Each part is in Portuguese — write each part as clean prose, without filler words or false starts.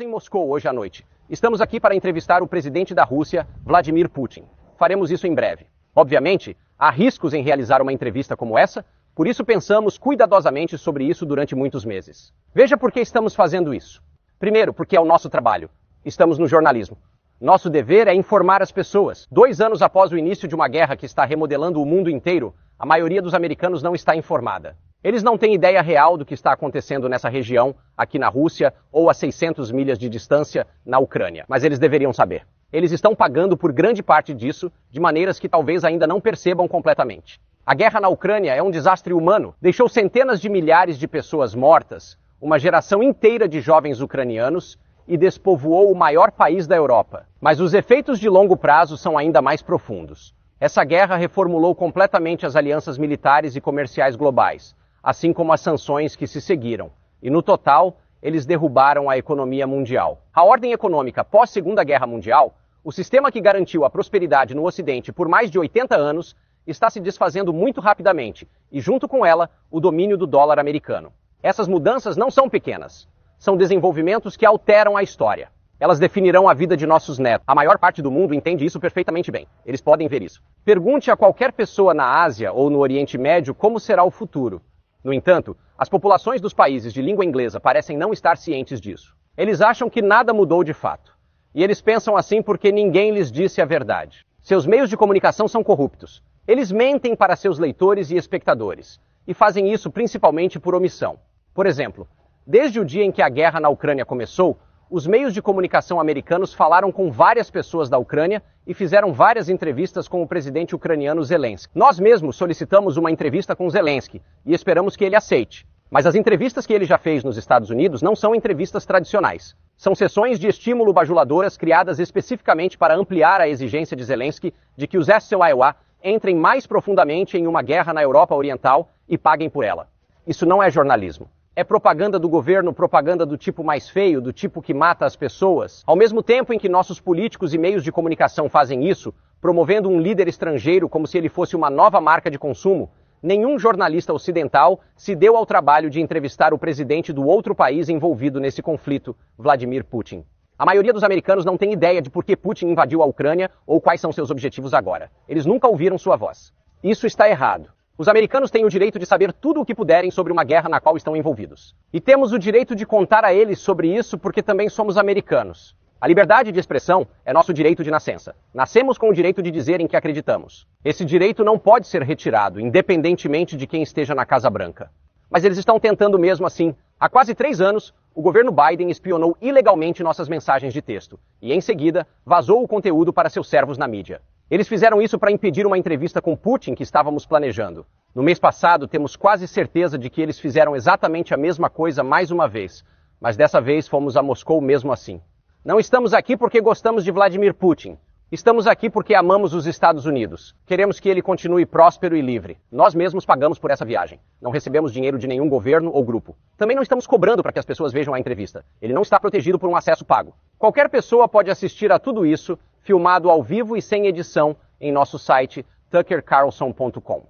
em Moscou hoje à noite. Estamos aqui para entrevistar o presidente da Rússia, Vladimir Putin. Faremos isso em breve. Obviamente, há riscos em realizar uma entrevista como essa, por isso pensamos cuidadosamente sobre isso durante muitos meses. Veja por que estamos fazendo isso. Primeiro, porque é o nosso trabalho. Estamos no jornalismo. Nosso dever é informar as pessoas. 2 anos após o início de uma guerra que está remodelando o mundo inteiro, a maioria dos americanos não está informada. Eles não têm ideia real do que está acontecendo nessa região, aqui na Rússia, ou a 600 milhas de distância, na Ucrânia. Mas eles deveriam saber. Eles estão pagando por grande parte disso, de maneiras que talvez ainda não percebam completamente. A guerra na Ucrânia é um desastre humano. Deixou centenas de milhares de pessoas mortas, uma geração inteira de jovens ucranianos, e despovoou o maior país da Europa. Mas os efeitos de longo prazo são ainda mais profundos. Essa guerra reformulou completamente as alianças militares e comerciais globais, assim como as sanções que se seguiram. E no total, eles derrubaram a economia mundial. A ordem econômica pós-Segunda Guerra Mundial, o sistema que garantiu a prosperidade no Ocidente por mais de 80 anos, está se desfazendo muito rapidamente, e junto com ela, o domínio do dólar americano. Essas mudanças não são pequenas. São desenvolvimentos que alteram a história. Elas definirão a vida de nossos netos. A maior parte do mundo entende isso perfeitamente bem. Eles podem ver isso. Pergunte a qualquer pessoa na Ásia ou no Oriente Médio como será o futuro. No entanto, as populações dos países de língua inglesa parecem não estar cientes disso. Eles acham que nada mudou de fato. E eles pensam assim porque ninguém lhes disse a verdade. Seus meios de comunicação são corruptos. Eles mentem para seus leitores e espectadores. E fazem isso principalmente por omissão. Por exemplo, desde o dia em que a guerra na Ucrânia começou, os meios de comunicação americanos falaram com várias pessoas da Ucrânia e fizeram várias entrevistas com o presidente ucraniano Zelensky. Nós mesmos solicitamos uma entrevista com Zelensky e esperamos que ele aceite. Mas as entrevistas que ele já fez nos Estados Unidos não são entrevistas tradicionais. São sessões de estímulo bajuladoras criadas especificamente para ampliar a exigência de Zelensky de que os SOIA entrem mais profundamente em uma guerra na Europa Oriental e paguem por ela. Isso não é jornalismo. É propaganda do governo, propaganda do tipo mais feio, do tipo que mata as pessoas. Ao mesmo tempo em que nossos políticos e meios de comunicação fazem isso, promovendo um líder estrangeiro como se ele fosse uma nova marca de consumo, nenhum jornalista ocidental se deu ao trabalho de entrevistar o presidente do outro país envolvido nesse conflito, Vladimir Putin. A maioria dos americanos não tem ideia de por que Putin invadiu a Ucrânia ou quais são seus objetivos agora. Eles nunca ouviram sua voz. Isso está errado. Os americanos têm o direito de saber tudo o que puderem sobre uma guerra na qual estão envolvidos. E temos o direito de contar a eles sobre isso porque também somos americanos. A liberdade de expressão é nosso direito de nascença. Nascemos com o direito de dizer em que acreditamos. Esse direito não pode ser retirado, independentemente de quem esteja na Casa Branca. Mas eles estão tentando mesmo assim. Há quase 3 anos, o governo Biden espionou ilegalmente nossas mensagens de texto e, em seguida, vazou o conteúdo para seus servos na mídia. Eles fizeram isso para impedir uma entrevista com Putin que estávamos planejando. No mês passado, temos quase certeza de que eles fizeram exatamente a mesma coisa mais uma vez, mas dessa vez fomos a Moscou mesmo assim. Não estamos aqui porque gostamos de Vladimir Putin. Estamos aqui porque amamos os Estados Unidos. Queremos que ele continue próspero e livre. Nós mesmos pagamos por essa viagem. Não recebemos dinheiro de nenhum governo ou grupo. Também não estamos cobrando para que as pessoas vejam a entrevista. Ele não está protegido por um acesso pago. Qualquer pessoa pode assistir a tudo isso, filmado ao vivo e sem edição, em nosso site tuckercarlson.com.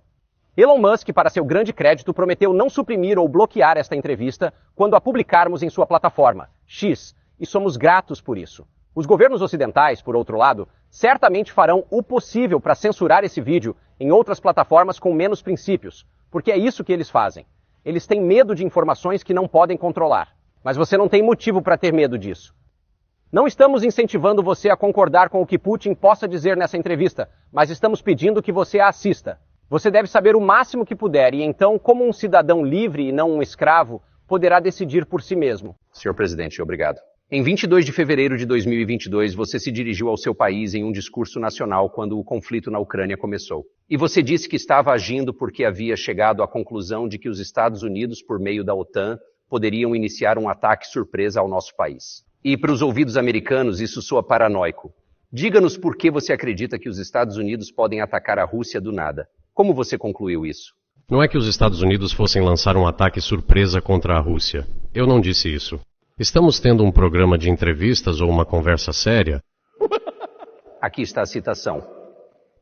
Elon Musk, para seu grande crédito, prometeu não suprimir ou bloquear esta entrevista quando a publicarmos em sua plataforma, X, e somos gratos por isso. Os governos ocidentais, por outro lado, certamente farão o possível para censurar esse vídeo em outras plataformas com menos princípios, porque é isso que eles fazem. Eles têm medo de informações que não podem controlar. Mas você não tem motivo para ter medo disso. Não estamos incentivando você a concordar com o que Putin possa dizer nessa entrevista, mas estamos pedindo que você a assista. Você deve saber o máximo que puder e então, como um cidadão livre e não um escravo, poderá decidir por si mesmo. Senhor presidente, obrigado. Em 22 de fevereiro de 2022, você se dirigiu ao seu país em um discurso nacional quando o conflito na Ucrânia começou. E você disse que estava agindo porque havia chegado à conclusão de que os Estados Unidos, por meio da OTAN, poderiam iniciar um ataque surpresa ao nosso país. E para os ouvidos americanos, isso soa paranoico. Diga-nos por que você acredita que os Estados Unidos podem atacar a Rússia do nada. Como você concluiu isso? Não é que os Estados Unidos fossem lançar um ataque surpresa contra a Rússia. Eu não disse isso. Estamos tendo um programa de entrevistas ou uma conversa séria? Aqui está a citação.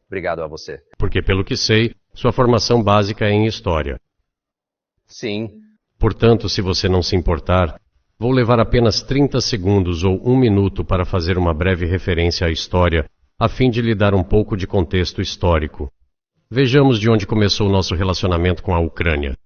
Obrigado a você. Porque, pelo que sei, sua formação básica é em História. Sim. Portanto, se você não se importar, Vou levar apenas 30 segundos ou 1 minuto para fazer uma breve referência à história, a fim de lhe dar um pouco de contexto histórico. Vejamos de onde começou o nosso relacionamento com a Ucrânia.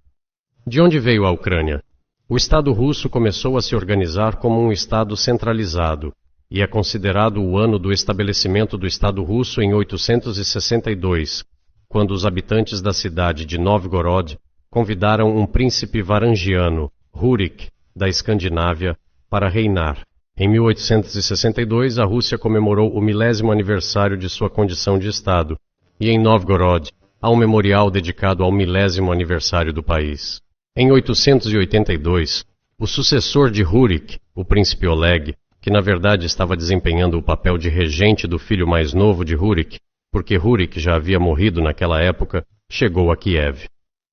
De onde veio a Ucrânia? O Estado russo começou a se organizar como um Estado centralizado, e é considerado o ano do estabelecimento do Estado russo em 862, quando os habitantes da cidade de Novgorod convidaram um príncipe varangiano, Rurik, da Escandinávia, para reinar. Em 1862, a Rússia comemorou o 10º aniversário de sua condição de Estado, e em Novgorod há um memorial dedicado ao 10º aniversário do país. Em 882, o sucessor de Rurik, o príncipe Oleg, que na verdade estava desempenhando o papel de regente do filho mais novo de Rurik, porque Rurik já havia morrido naquela época, chegou a Kiev.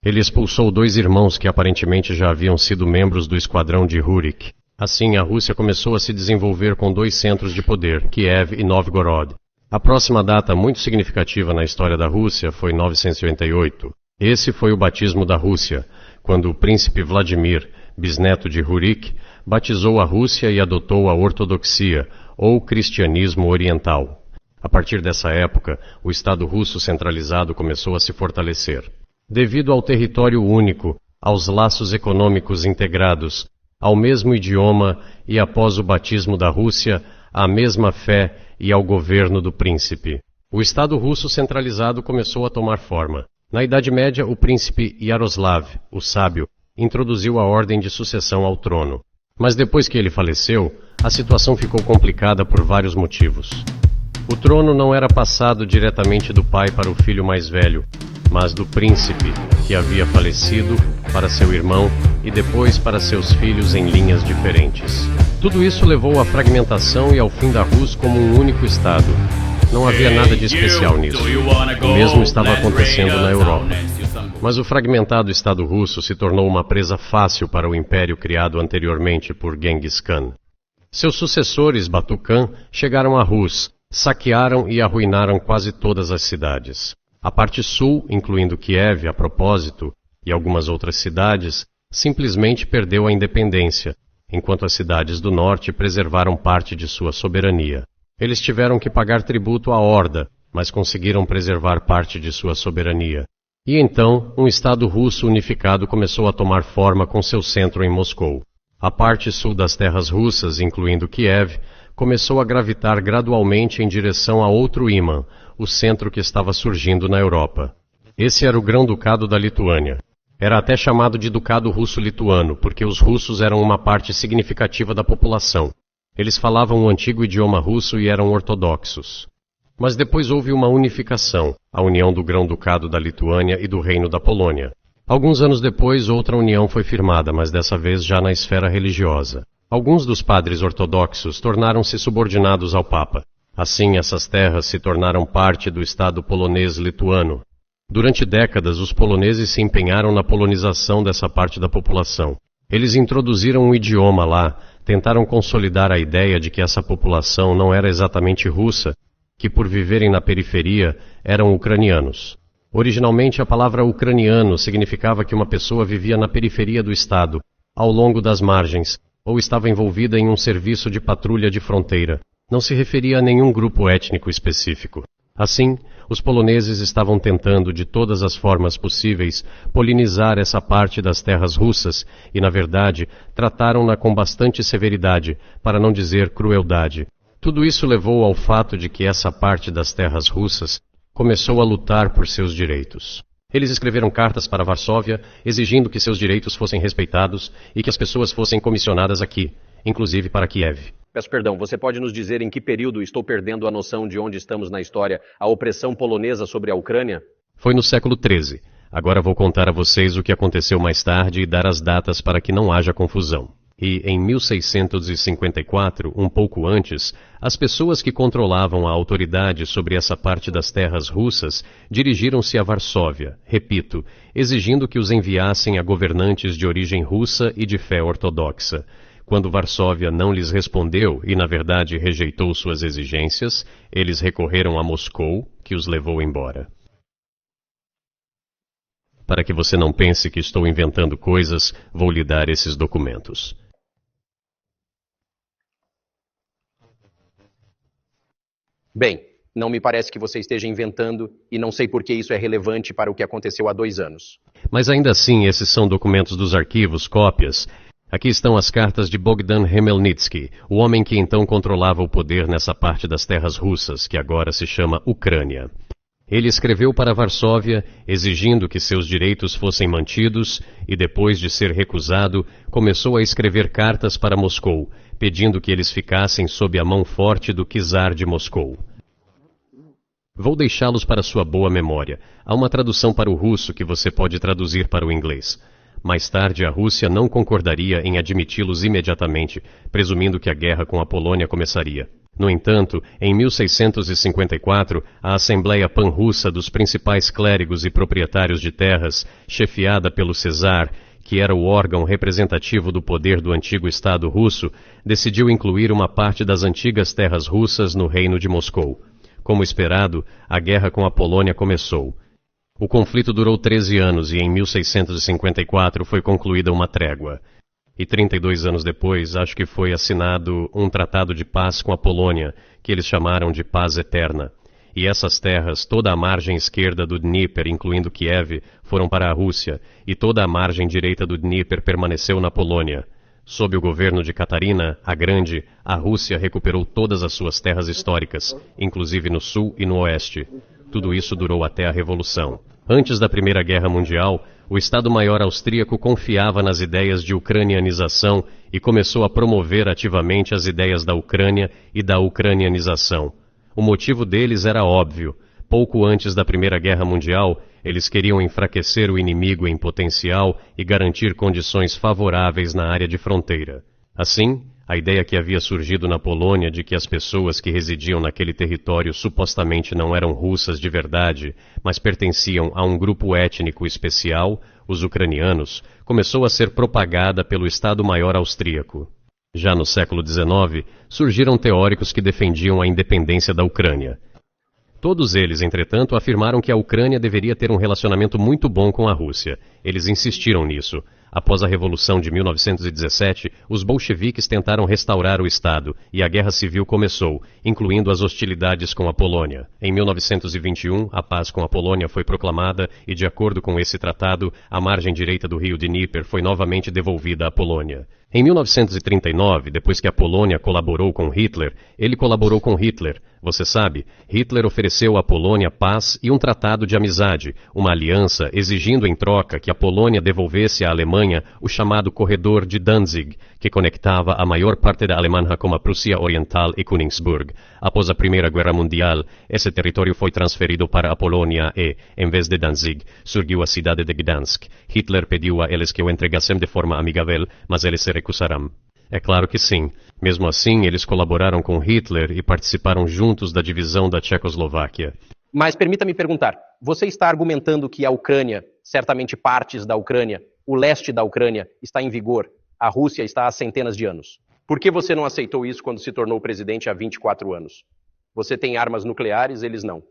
Ele expulsou 2 irmãos que aparentemente já haviam sido membros do esquadrão de Rurik. Assim, a Rússia começou a se desenvolver com 2 centros de poder, Kiev e Novgorod. A próxima data muito significativa na história da Rússia foi 988. Esse foi o batismo da Rússia, quando o príncipe Vladimir, bisneto de Rurik, batizou a Rússia e adotou a ortodoxia, ou cristianismo oriental. A partir dessa época, o Estado russo centralizado começou a se fortalecer. Devido ao território único, aos laços econômicos integrados, ao mesmo idioma e após o batismo da Rússia, à mesma fé e ao governo do príncipe. O Estado russo centralizado começou a tomar forma. Na Idade Média, o príncipe Yaroslav, o Sábio, introduziu a ordem de sucessão ao trono. Mas depois que ele faleceu, a situação ficou complicada por vários motivos. O trono não era passado diretamente do pai para o filho mais velho, mas do príncipe, que havia falecido, para seu irmão e depois para seus filhos em linhas diferentes. Tudo isso levou à fragmentação e ao fim da Rússia como um único Estado. Não havia nada de especial nisso. O mesmo estava acontecendo na Europa. Mas o fragmentado Estado russo se tornou uma presa fácil para o império criado anteriormente por Genghis Khan. Seus sucessores, Batu Khan, chegaram à Rus, saquearam e arruinaram quase todas as cidades. A parte sul, incluindo Kiev, a propósito, e algumas outras cidades, simplesmente perdeu a independência, enquanto as cidades do norte preservaram parte de sua soberania. Eles tiveram que pagar tributo à horda, mas conseguiram preservar parte de sua soberania. E então, um Estado russo unificado começou a tomar forma com seu centro em Moscou. A parte sul das terras russas, incluindo Kiev, começou a gravitar gradualmente em direção a outro ímã, o centro que estava surgindo na Europa. Esse era o Grão-Ducado da Lituânia. Era até chamado de Ducado Russo-Lituano, porque os russos eram uma parte significativa da população. Eles falavam o antigo idioma russo e eram ortodoxos. Mas depois houve uma unificação, a união do Grão-Ducado da Lituânia e do Reino da Polônia. Alguns anos depois, outra união foi firmada, mas dessa vez já na esfera religiosa. Alguns dos padres ortodoxos tornaram-se subordinados ao Papa. Assim, essas terras se tornaram parte do Estado polonês-lituano. Durante décadas, os poloneses se empenharam na polonização dessa parte da população. Eles introduziram um idioma lá, tentaram consolidar a ideia de que essa população não era exatamente russa, que por viverem na periferia eram ucranianos. Originalmente, a palavra ucraniano significava que uma pessoa vivia na periferia do Estado, ao longo das margens, ou estava envolvida em um serviço de patrulha de fronteira. Não se referia a nenhum grupo étnico específico. Assim, os poloneses estavam tentando, de todas as formas possíveis, polinizar essa parte das terras russas e, na verdade, trataram-na com bastante severidade, para não dizer crueldade. Tudo isso levou ao fato de que essa parte das terras russas começou a lutar por seus direitos. Eles escreveram cartas para Varsóvia, exigindo que seus direitos fossem respeitados e que as pessoas fossem comissionadas aqui, inclusive para Kiev. Peço perdão, você pode nos dizer em que período estou perdendo a noção de onde estamos na história, a opressão polonesa sobre a Ucrânia? Foi no século XIII. Agora vou contar a vocês o que aconteceu mais tarde e dar as datas para que não haja confusão. E em 1654, um pouco antes, as pessoas que controlavam a autoridade sobre essa parte das terras russas dirigiram-se a Varsóvia, repito, exigindo que os enviassem a governantes de origem russa e de fé ortodoxa. Quando Varsóvia não lhes respondeu e, na verdade, rejeitou suas exigências, eles recorreram a Moscou, que os levou embora. Para que você não pense que estou inventando coisas, vou lhe dar esses documentos. Bem, não me parece que você esteja inventando e não sei por que isso é relevante para o que aconteceu há 2 anos. Mas ainda assim, esses são documentos dos arquivos, cópias. Aqui estão as cartas de Bogdan Khmelnytsky, o homem que então controlava o poder nessa parte das terras russas, que agora se chama Ucrânia. Ele escreveu para Varsóvia, exigindo que seus direitos fossem mantidos, e depois de ser recusado, começou a escrever cartas para Moscou, pedindo que eles ficassem sob a mão forte do czar de Moscou. Vou deixá-los para sua boa memória. Há uma tradução para o russo que você pode traduzir para o inglês. Mais tarde, a Rússia não concordaria em admiti-los imediatamente, presumindo que a guerra com a Polônia começaria. No entanto, em 1654, a Assembleia Pan-Russa dos principais clérigos e proprietários de terras, chefiada pelo czar, que era o órgão representativo do poder do antigo Estado russo, decidiu incluir uma parte das antigas terras russas no Reino de Moscou. Como esperado, a guerra com a Polônia começou. O conflito durou 13 anos e em 1654 foi concluída uma trégua. E 32 anos depois, acho que foi assinado um tratado de paz com a Polônia, que eles chamaram de paz eterna. E essas terras, toda a margem esquerda do Dnieper, incluindo Kiev, foram para a Rússia, e toda a margem direita do Dnieper permaneceu na Polônia. Sob o governo de Catarina, a Grande, a Rússia recuperou todas as suas terras históricas, inclusive no sul e no oeste. Tudo isso durou até a Revolução. Antes da Primeira Guerra Mundial, o Estado-Maior austríaco confiava nas ideias de ucranianização e começou a promover ativamente as ideias da Ucrânia e da ucranianização. O motivo deles era óbvio. Pouco antes da Primeira Guerra Mundial, eles queriam enfraquecer o inimigo em potencial e garantir condições favoráveis na área de fronteira. Assim, a ideia que havia surgido na Polônia de que as pessoas que residiam naquele território supostamente não eram russas de verdade, mas pertenciam a um grupo étnico especial, os ucranianos, começou a ser propagada pelo Estado-Maior austríaco. Já no século XIX, surgiram teóricos que defendiam a independência da Ucrânia. Todos eles, entretanto, afirmaram que a Ucrânia deveria ter um relacionamento muito bom com a Rússia. Eles insistiram nisso. Após a Revolução de 1917, os bolcheviques tentaram restaurar o Estado e a Guerra Civil começou, incluindo as hostilidades com a Polônia. Em 1921, a paz com a Polônia foi proclamada e, de acordo com esse tratado, a margem direita do rio Dnieper foi novamente devolvida à Polônia. Em 1939, depois que a Polônia colaborou com Hitler, ele colaborou com Hitler. Você sabe, Hitler ofereceu à Polônia paz e um tratado de amizade, uma aliança exigindo em troca que a Polônia devolvesse à Alemanha o chamado Corredor de Danzig, que conectava a maior parte da Alemanha com a Prússia Oriental e Königsburg. Após a Primeira Guerra Mundial, esse território foi transferido para a Polônia e, em vez de Danzig, surgiu a cidade de Gdansk. Hitler pediu a eles que o entregassem de forma amigável, mas eles se recusaram. É claro que sim. Mesmo assim, eles colaboraram com Hitler e participaram juntos da divisão da Tchecoslováquia. Mas permita-me perguntar, você está argumentando que a Ucrânia, certamente partes da Ucrânia, o leste da Ucrânia, está em vigor, a Rússia está há centenas de anos. Por que você não aceitou isso quando se tornou presidente há 24 anos? Você tem armas nucleares, eles não.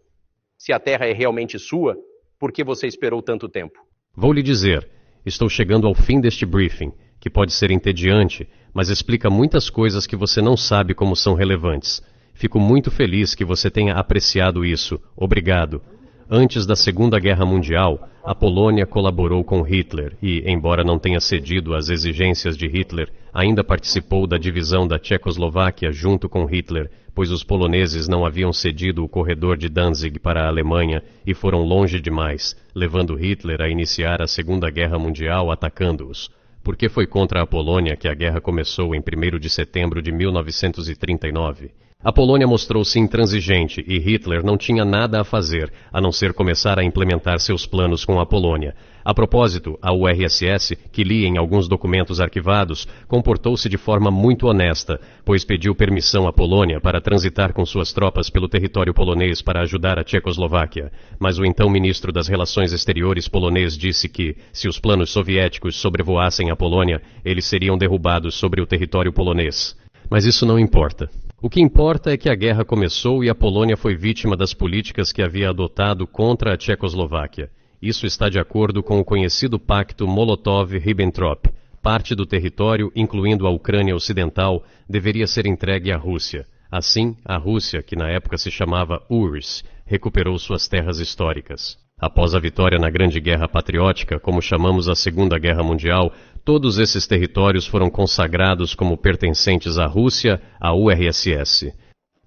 Se a terra é realmente sua, por que você esperou tanto tempo? Vou lhe dizer, estou chegando ao fim deste briefing, que pode ser entediante, mas explica muitas coisas que você não sabe como são relevantes. Fico muito feliz que você tenha apreciado isso. Obrigado. Antes da Segunda Guerra Mundial, a Polônia colaborou com Hitler e, embora não tenha cedido às exigências de Hitler, ainda participou da divisão da Tchecoslováquia junto com Hitler, pois os poloneses não haviam cedido o corredor de Danzig para a Alemanha e foram longe demais, levando Hitler a iniciar a Segunda Guerra Mundial atacando-os. Porque foi contra a Polônia que a guerra começou em 1º de setembro de 1939. A Polônia mostrou-se intransigente e Hitler não tinha nada a fazer, a não ser começar a implementar seus planos com a Polônia. A propósito, a URSS, que li em alguns documentos arquivados, comportou-se de forma muito honesta, pois pediu permissão à Polônia para transitar com suas tropas pelo território polonês para ajudar a Tchecoslováquia. Mas o então ministro das Relações Exteriores polonês disse que, se os planos soviéticos sobrevoassem a Polônia, eles seriam derrubados sobre o território polonês. Mas isso não importa. O que importa é que a guerra começou e a Polônia foi vítima das políticas que havia adotado contra a Tchecoslováquia. Isso está de acordo com o conhecido pacto Molotov-Ribbentrop. Parte do território, incluindo a Ucrânia Ocidental, deveria ser entregue à Rússia. Assim, a Rússia, que na época se chamava URSS, recuperou suas terras históricas. Após a vitória na Grande Guerra Patriótica, como chamamos a Segunda Guerra Mundial, todos esses territórios foram consagrados como pertencentes à Rússia, à URSS.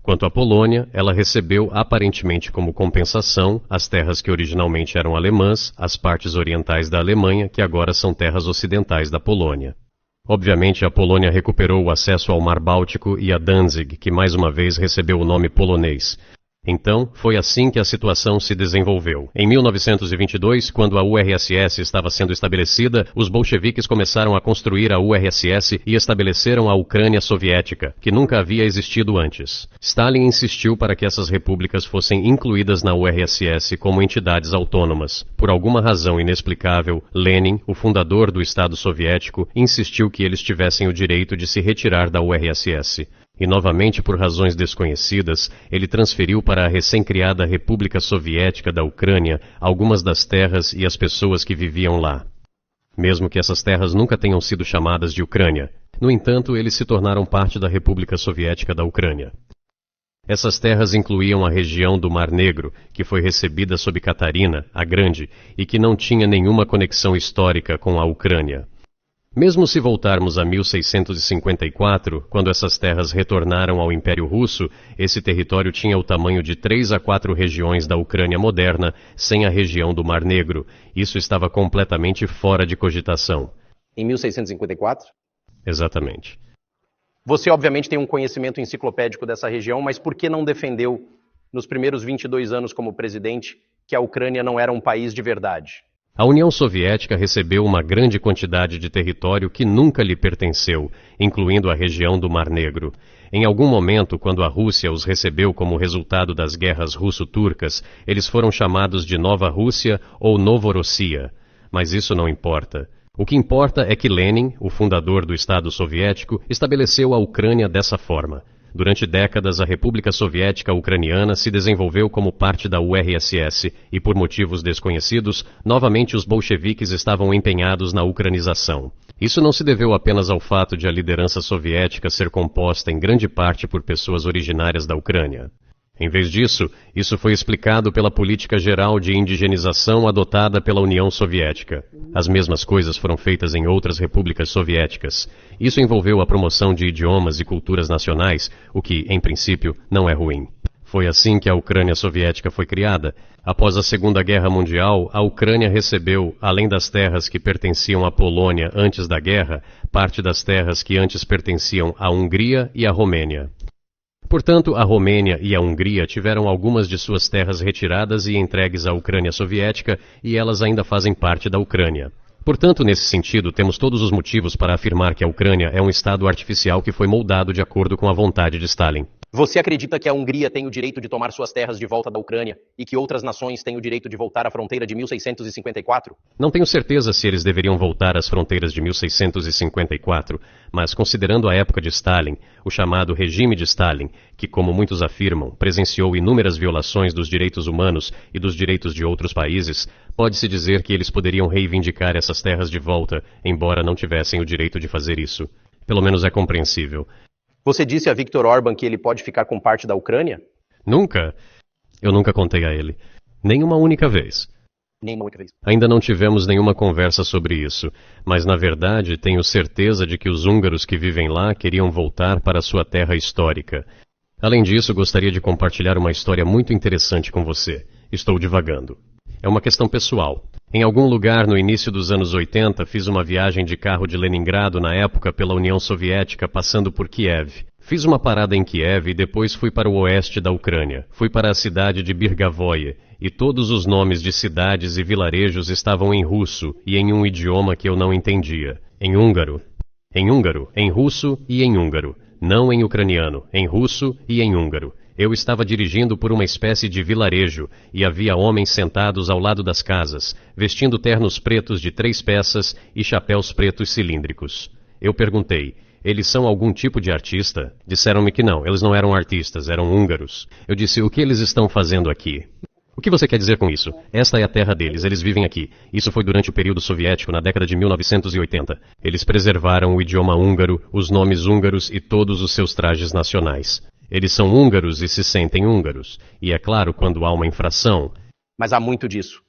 Quanto à Polônia, ela recebeu, aparentemente como compensação, as terras que originalmente eram alemãs, as partes orientais da Alemanha, que agora são terras ocidentais da Polônia. Obviamente, a Polônia recuperou o acesso ao Mar Báltico e a Danzig, que mais uma vez recebeu o nome polonês. Então, foi assim que a situação se desenvolveu. Em 1922, quando a URSS estava sendo estabelecida, os bolcheviques começaram a construir a URSS e estabeleceram a Ucrânia Soviética, que nunca havia existido antes. Stalin insistiu para que essas repúblicas fossem incluídas na URSS como entidades autônomas. Por alguma razão inexplicável, Lenin, o fundador do Estado Soviético, insistiu que eles tivessem o direito de se retirar da URSS. E novamente, por razões desconhecidas, ele transferiu para a recém-criada República Soviética da Ucrânia algumas das terras e as pessoas que viviam lá. Mesmo que essas terras nunca tenham sido chamadas de Ucrânia, no entanto, eles se tornaram parte da República Soviética da Ucrânia. Essas terras incluíam a região do Mar Negro, que foi recebida sob Catarina, a Grande, e que não tinha nenhuma conexão histórica com a Ucrânia. Mesmo se voltarmos a 1654, quando essas terras retornaram ao Império Russo, esse território tinha o tamanho de 3 a 4 regiões da Ucrânia moderna, sem a região do Mar Negro. Isso estava completamente fora de cogitação. Em 1654? Exatamente. Você obviamente tem um conhecimento enciclopédico dessa região, mas por que não defendeu, nos primeiros 22 anos como presidente, que a Ucrânia não era um país de verdade? A União Soviética recebeu uma grande quantidade de território que nunca lhe pertenceu, incluindo a região do Mar Negro. Em algum momento, quando a Rússia os recebeu como resultado das guerras russo-turcas, eles foram chamados de Nova Rússia ou Novorossia. Mas isso não importa. O que importa é que Lenin, o fundador do Estado Soviético, estabeleceu a Ucrânia dessa forma. Durante décadas, a República Soviética Ucraniana se desenvolveu como parte da URSS e, por motivos desconhecidos, novamente os bolcheviques estavam empenhados na ucranização. Isso não se deveu apenas ao fato de a liderança soviética ser composta em grande parte por pessoas originárias da Ucrânia. Em vez disso, isso foi explicado pela política geral de indigenização adotada pela União Soviética. As mesmas coisas foram feitas em outras repúblicas soviéticas. Isso envolveu a promoção de idiomas e culturas nacionais, o que, em princípio, não é ruim. Foi assim que a Ucrânia Soviética foi criada. Após a Segunda Guerra Mundial, a Ucrânia recebeu, além das terras que pertenciam à Polônia antes da guerra, parte das terras que antes pertenciam à Hungria e à Romênia. Portanto, a Romênia e a Hungria tiveram algumas de suas terras retiradas e entregues à Ucrânia Soviética, e elas ainda fazem parte da Ucrânia. Portanto, nesse sentido, temos todos os motivos para afirmar que a Ucrânia é um estado artificial que foi moldado de acordo com a vontade de Stalin. Você acredita que a Hungria tem o direito de tomar suas terras de volta da Ucrânia e que outras nações têm o direito de voltar à fronteira de 1654? Não tenho certeza se eles deveriam voltar às fronteiras de 1654, mas considerando a época de Stalin, o chamado regime de Stalin, que, como muitos afirmam, presenciou inúmeras violações dos direitos humanos e dos direitos de outros países, pode-se dizer que eles poderiam reivindicar essas terras de volta, embora não tivessem o direito de fazer isso. Pelo menos é compreensível. Você disse a Viktor Orbán que ele pode ficar com parte da Ucrânia? Nunca. Eu nunca contei a ele. Nem uma única vez. Nenhuma única vez. Ainda não tivemos nenhuma conversa sobre isso, mas na verdade tenho certeza de que os húngaros que vivem lá queriam voltar para sua terra histórica. Além disso, gostaria de compartilhar uma história muito interessante com você. Estou divagando. É uma questão pessoal. Em algum lugar no início dos anos 80, fiz uma viagem de carro de Leningrado na época pela União Soviética, passando por Kiev. Fiz uma parada em Kiev e depois fui para o oeste da Ucrânia. Fui para a cidade de Birgavoye, e todos os nomes de cidades e vilarejos estavam em russo e em um idioma que eu não entendia. Em húngaro, em russo e em húngaro. Não em ucraniano, em russo e em húngaro. Eu estava dirigindo por uma espécie de vilarejo e havia homens sentados ao lado das casas, vestindo ternos pretos de 3 peças e chapéus pretos cilíndricos. Eu perguntei, eles são algum tipo de artista? Disseram-me que não, eles não eram artistas, eram húngaros. Eu disse, o que eles estão fazendo aqui? O que você quer dizer com isso? Esta é a terra deles, eles vivem aqui. Isso foi durante o período soviético, na década de 1980. Eles preservaram o idioma húngaro, os nomes húngaros e todos os seus trajes nacionais. Eles são húngaros e se sentem húngaros. E é claro, quando há uma infração... Mas há muito disso.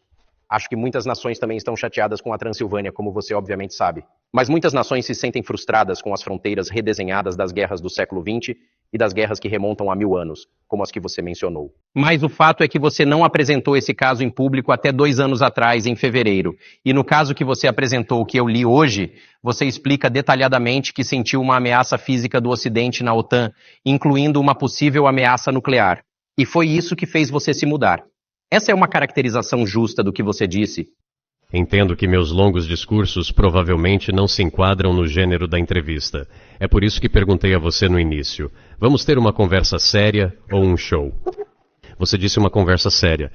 Acho que muitas nações também estão chateadas com a Transilvânia, como você obviamente sabe. Mas muitas nações se sentem frustradas com as fronteiras redesenhadas das guerras do século XX e das guerras que remontam a 1000 anos, como as que você mencionou. Mas o fato é que você não apresentou esse caso em público até 2 anos atrás, em fevereiro. E no caso que você apresentou, que eu li hoje, você explica detalhadamente que sentiu uma ameaça física do Ocidente na OTAN, incluindo uma possível ameaça nuclear. E foi isso que fez você se mudar. Essa é uma caracterização justa do que você disse? Entendo que meus longos discursos provavelmente não se enquadram no gênero da entrevista. É por isso que perguntei a você no início. Vamos ter uma conversa séria ou um show? Você disse uma conversa séria.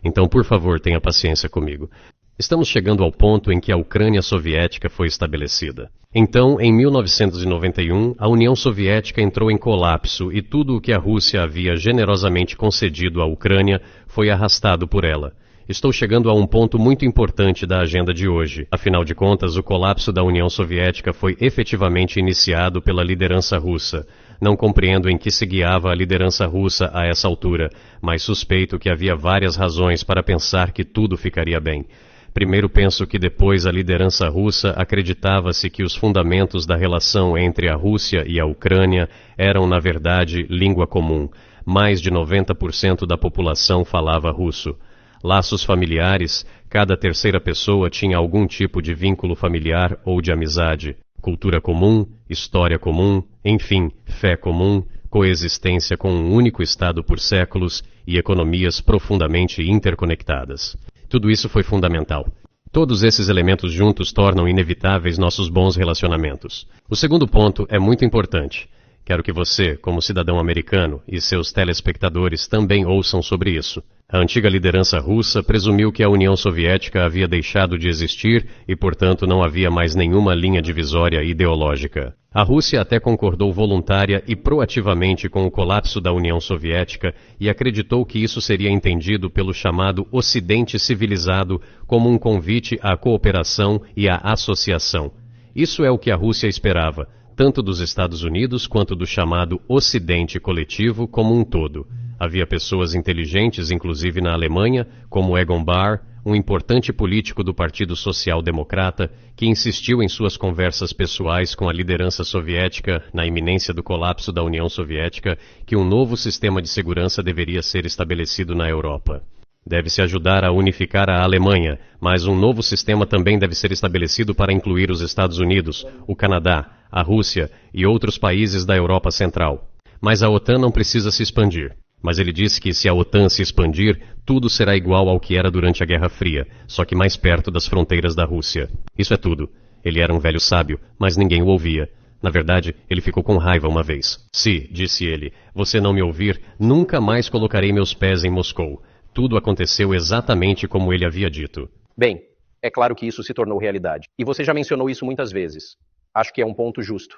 Então, por favor, tenha paciência comigo. Estamos chegando ao ponto em que a Ucrânia soviética foi estabelecida. Então, em 1991, a União Soviética entrou em colapso e tudo o que a Rússia havia generosamente concedido à Ucrânia foi arrastado por ela. Estou chegando a um ponto muito importante da agenda de hoje. Afinal de contas, o colapso da União Soviética foi efetivamente iniciado pela liderança russa. Não compreendo em que se guiava a liderança russa a essa altura, mas suspeito que havia várias razões para pensar que tudo ficaria bem. Primeiro, penso que depois a liderança russa acreditava-se que os fundamentos da relação entre a Rússia e a Ucrânia eram, na verdade, língua comum. Mais de 90% da população falava russo. Laços familiares, cada terceira pessoa tinha algum tipo de vínculo familiar ou de amizade. Cultura comum, história comum, enfim, fé comum, coexistência com um único Estado por séculos e economias profundamente interconectadas. Tudo isso foi fundamental. Todos esses elementos juntos tornam inevitáveis nossos bons relacionamentos. O segundo ponto é muito importante. Quero que você, como cidadão americano, e seus telespectadores também ouçam sobre isso. A antiga liderança russa presumiu que a União Soviética havia deixado de existir e, portanto, não havia mais nenhuma linha divisória ideológica. A Rússia até concordou voluntária e proativamente com o colapso da União Soviética e acreditou que isso seria entendido pelo chamado Ocidente civilizado como um convite à cooperação e à associação. Isso é o que a Rússia esperava, tanto dos Estados Unidos quanto do chamado Ocidente coletivo como um todo. Havia pessoas inteligentes, inclusive na Alemanha, como Egon Bahr, um importante político do Partido Social Democrata, que insistiu em suas conversas pessoais com a liderança soviética, na iminência do colapso da União Soviética, que um novo sistema de segurança deveria ser estabelecido na Europa. Deve-se ajudar a unificar a Alemanha, mas um novo sistema também deve ser estabelecido para incluir os Estados Unidos, o Canadá, a Rússia e outros países da Europa Central. Mas a OTAN não precisa se expandir. Mas ele disse que se a OTAN se expandir, tudo será igual ao que era durante a Guerra Fria, só que mais perto das fronteiras da Rússia. Isso é tudo. Ele era um velho sábio, mas ninguém o ouvia. Na verdade, ele ficou com raiva uma vez. Se, disse ele, você não me ouvir, nunca mais colocarei meus pés em Moscou. Tudo aconteceu exatamente como ele havia dito. Bem, é claro que isso se tornou realidade. E você já mencionou isso muitas vezes. Acho que é um ponto justo.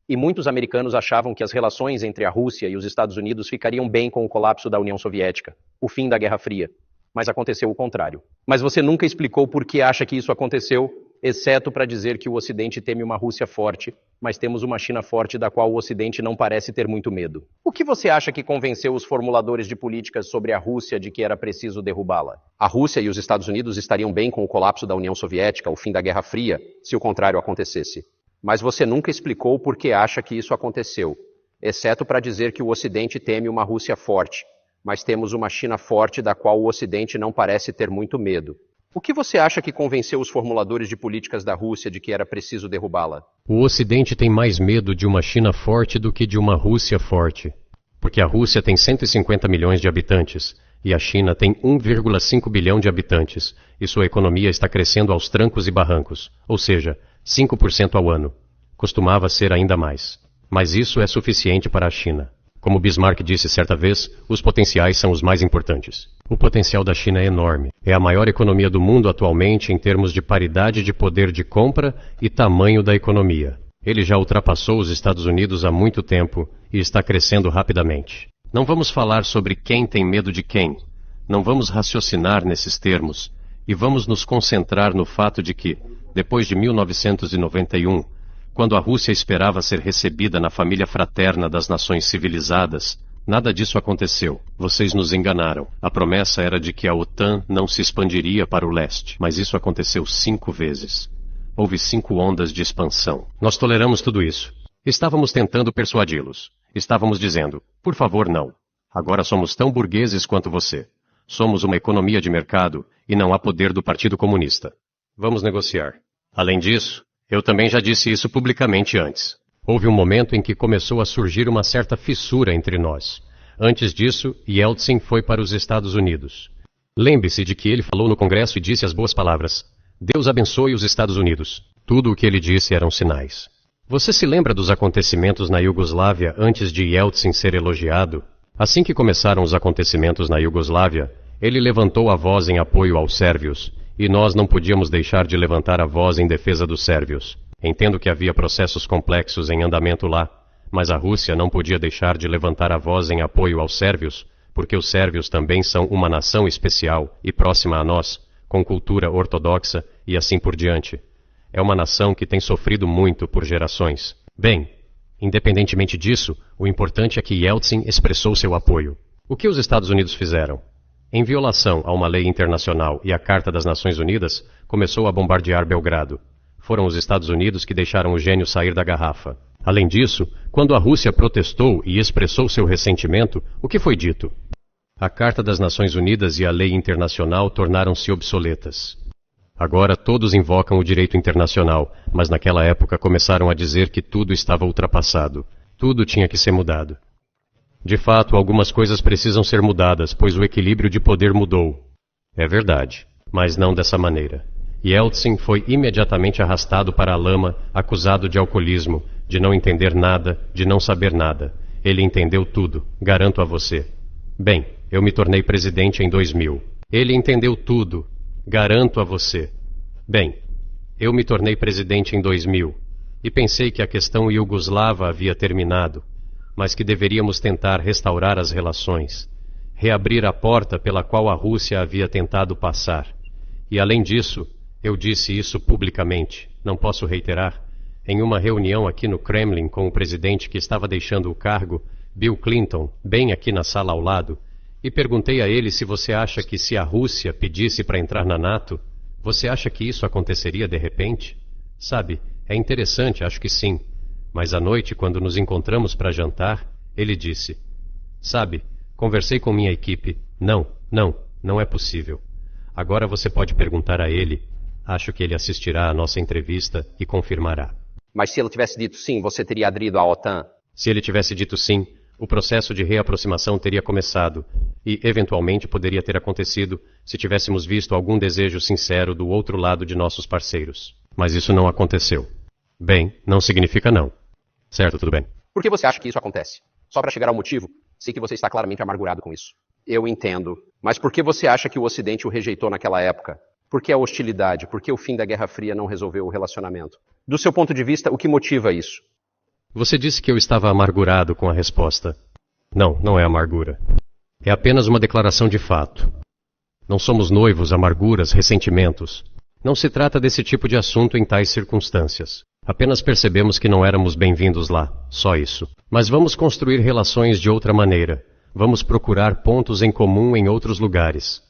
E muitos americanos achavam que as relações entre a Rússia e os Estados Unidos ficariam bem com o colapso da União Soviética, o fim da Guerra Fria. Mas aconteceu o contrário. Mas você nunca explicou por que acha que isso aconteceu, exceto para dizer que o Ocidente teme uma Rússia forte, mas temos uma China forte da qual o Ocidente não parece ter muito medo. O que você acha que convenceu os formuladores de políticas sobre a Rússia de que era preciso derrubá-la? A Rússia e os Estados Unidos estariam bem com o colapso da União Soviética, o fim da Guerra Fria, se o contrário acontecesse. Mas você nunca explicou por que acha que isso aconteceu, exceto para dizer que o Ocidente teme uma Rússia forte, mas temos uma China forte da qual o Ocidente não parece ter muito medo. O que você acha que convenceu os formuladores de políticas da Rússia de que era preciso derrubá-la? O Ocidente tem mais medo de uma China forte do que de uma Rússia forte. Porque a Rússia tem 150 milhões de habitantes e a China tem 1,5 bilhão de habitantes e sua economia está crescendo aos trancos e barrancos, ou seja, 5% ao ano. Costumava ser ainda mais. Mas isso é suficiente para a China. Como Bismarck disse certa vez, os potenciais são os mais importantes. O potencial da China é enorme. É a maior economia do mundo atualmente em termos de paridade de poder de compra e tamanho da economia. Ele já ultrapassou os Estados Unidos há muito tempo e está crescendo rapidamente. Não vamos falar sobre quem tem medo de quem. Não vamos raciocinar nesses termos. E vamos nos concentrar no fato de que, depois de 1991, quando a Rússia esperava ser recebida na família fraterna das nações civilizadas, nada disso aconteceu. Vocês nos enganaram. A promessa era de que a OTAN não se expandiria para o leste, mas isso aconteceu 5 vezes. Houve 5 ondas de expansão. Nós toleramos tudo isso. Estávamos tentando persuadi-los. Estávamos dizendo, por favor, não. Agora somos tão burgueses quanto você. Somos uma economia de mercado e não há poder do Partido Comunista. Vamos negociar. Além disso, eu também já disse isso publicamente antes. Houve um momento em que começou a surgir uma certa fissura entre nós. Antes disso, Yeltsin foi para os Estados Unidos. Lembre-se de que ele falou no Congresso e disse as boas palavras. Deus abençoe os Estados Unidos. Tudo o que ele disse eram sinais. Você se lembra dos acontecimentos na Iugoslávia antes de Yeltsin ser elogiado? Assim que começaram os acontecimentos na Iugoslávia, ele levantou a voz em apoio aos sérvios, e nós não podíamos deixar de levantar a voz em defesa dos sérvios. Entendo que havia processos complexos em andamento lá, mas a Rússia não podia deixar de levantar a voz em apoio aos sérvios, porque os sérvios também são uma nação especial e próxima a nós, com cultura ortodoxa e assim por diante. É uma nação que tem sofrido muito por gerações. Bem, independentemente disso, o importante é que Yeltsin expressou seu apoio. O que os Estados Unidos fizeram? Em violação a uma lei internacional e à Carta das Nações Unidas, começou a bombardear Belgrado. Foram os Estados Unidos que deixaram o gênio sair da garrafa. Além disso, quando a Rússia protestou e expressou seu ressentimento, o que foi dito? A Carta das Nações Unidas e a lei internacional tornaram-se obsoletas. Agora todos invocam o direito internacional, mas naquela época começaram a dizer que tudo estava ultrapassado. Tudo tinha que ser mudado. De fato, algumas coisas precisam ser mudadas, pois o equilíbrio de poder mudou. É verdade, mas não dessa maneira. Yeltsin foi imediatamente arrastado para a lama, acusado de alcoolismo, de não entender nada, de não saber nada. Ele entendeu tudo, garanto a você. Bem, eu me tornei presidente em 2000. Ele entendeu tudo, garanto a você. Bem, eu me tornei presidente em 2000 e pensei que a questão iugoslava havia terminado, mas que deveríamos tentar restaurar as relações, reabrir a porta pela qual a Rússia havia tentado passar. E além disso, eu disse isso publicamente, não posso reiterar, em uma reunião aqui no Kremlin com o presidente que estava deixando o cargo, Bill Clinton, bem aqui na sala ao lado, e perguntei a ele se você acha que se a Rússia pedisse para entrar na NATO, você acha que isso aconteceria de repente? Sabe, é interessante, acho que sim. Mas à noite, quando nos encontramos para jantar, ele disse, sabe, conversei com minha equipe, não é possível. Agora você pode perguntar a ele, acho que ele assistirá à nossa entrevista e confirmará. Mas se ele tivesse dito sim, você teria aderido à OTAN? Se ele tivesse dito sim, o processo de reaproximação teria começado e, eventualmente, poderia ter acontecido se tivéssemos visto algum desejo sincero do outro lado de nossos parceiros. Mas isso não aconteceu. Bem, não significa não. Certo, tudo bem. Por que você acha que isso acontece? Só para chegar ao motivo, sei que você está claramente amargurado com isso. Eu entendo. Mas por que você acha que o Ocidente o rejeitou naquela época? Por que a hostilidade? Por que o fim da Guerra Fria não resolveu o relacionamento? Do seu ponto de vista, o que motiva isso? Você disse que eu estava amargurado com a resposta. Não é amargura. É apenas uma declaração de fato. Não somos noivos, amarguras, ressentimentos. Não se trata desse tipo de assunto em tais circunstâncias. Apenas percebemos que não éramos bem-vindos lá, só isso. Mas vamos construir relações de outra maneira. Vamos procurar pontos em comum em outros lugares.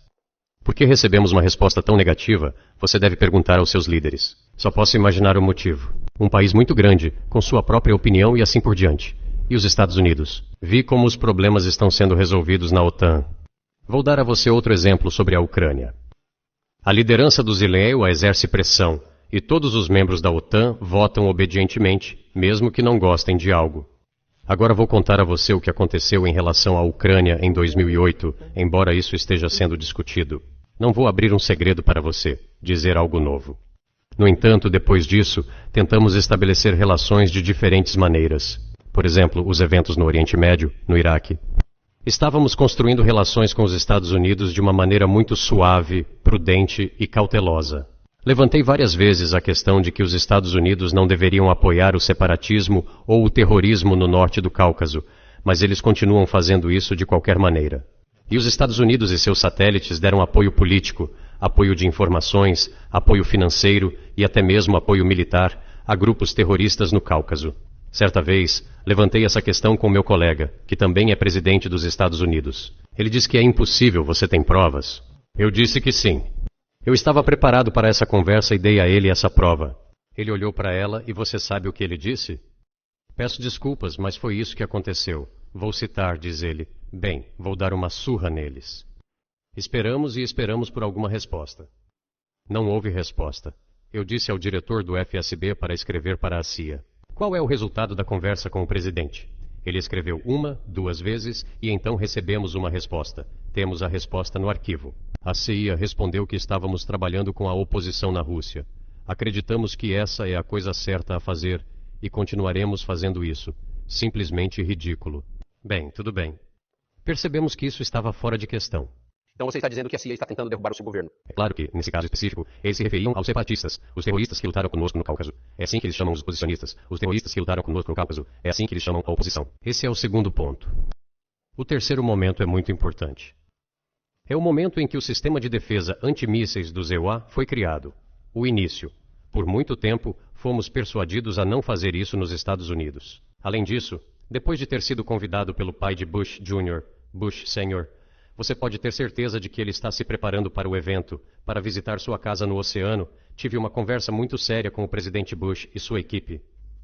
Por que recebemos uma resposta tão negativa? Você deve perguntar aos seus líderes. Só posso imaginar o motivo. Um país muito grande, com sua própria opinião e assim por diante. E os Estados Unidos? Vi como os problemas estão sendo resolvidos na OTAN. Vou dar a você outro exemplo sobre a Ucrânia. A liderança do Zelensky exerce pressão, e todos os membros da OTAN votam obedientemente, mesmo que não gostem de algo. Agora vou contar a você o que aconteceu em relação à Ucrânia em 2008, embora isso esteja sendo discutido. Não vou abrir um segredo para você, dizer algo novo. No entanto, depois disso, tentamos estabelecer relações de diferentes maneiras. Por exemplo, os eventos no Oriente Médio, no Iraque. Estávamos construindo relações com os Estados Unidos de uma maneira muito suave, prudente e cautelosa. Levantei várias vezes a questão de que os Estados Unidos não deveriam apoiar o separatismo ou o terrorismo no norte do Cáucaso, mas eles continuam fazendo isso de qualquer maneira. E os Estados Unidos e seus satélites deram apoio político, apoio de informações, apoio financeiro e até mesmo apoio militar a grupos terroristas no Cáucaso. Certa vez, levantei essa questão com meu colega, que também é presidente dos Estados Unidos. Ele disse que é impossível, você tem provas? Eu disse que sim. Eu estava preparado para essa conversa e dei a ele essa prova. Ele olhou para ela e você sabe o que ele disse? Peço desculpas, mas foi isso que aconteceu. Vou citar, diz ele. Bem, vou dar uma surra neles. Esperamos e esperamos por alguma resposta. Não houve resposta. Eu disse ao diretor do FSB para escrever para a CIA. Qual é o resultado da conversa com o presidente? Ele escreveu 1, 2 vezes e então recebemos uma resposta. Temos a resposta no arquivo. A CIA respondeu que estávamos trabalhando com a oposição na Rússia. Acreditamos que essa é a coisa certa a fazer e continuaremos fazendo isso. Simplesmente ridículo. Bem, tudo bem. Percebemos que isso estava fora de questão. Então você está dizendo que a CIA está tentando derrubar o seu governo? É claro que, nesse caso específico, eles se referiam aos separatistas, os terroristas que lutaram conosco no Cáucaso. É assim que eles chamam os oposicionistas, os terroristas que lutaram conosco no Cáucaso. É assim que eles chamam a oposição. Esse é o segundo ponto. O terceiro momento é muito importante. É o momento em que o sistema de defesa antimísseis do ZEUA foi criado. O início. Por muito tempo, fomos persuadidos a não fazer isso nos Estados Unidos. Além disso, depois de ter sido convidado pelo pai de Bush Jr., Bush Sr., você pode ter certeza de que ele está se preparando para o evento, para visitar sua casa no oceano. Tive uma conversa muito séria com o presidente Bush e sua equipe.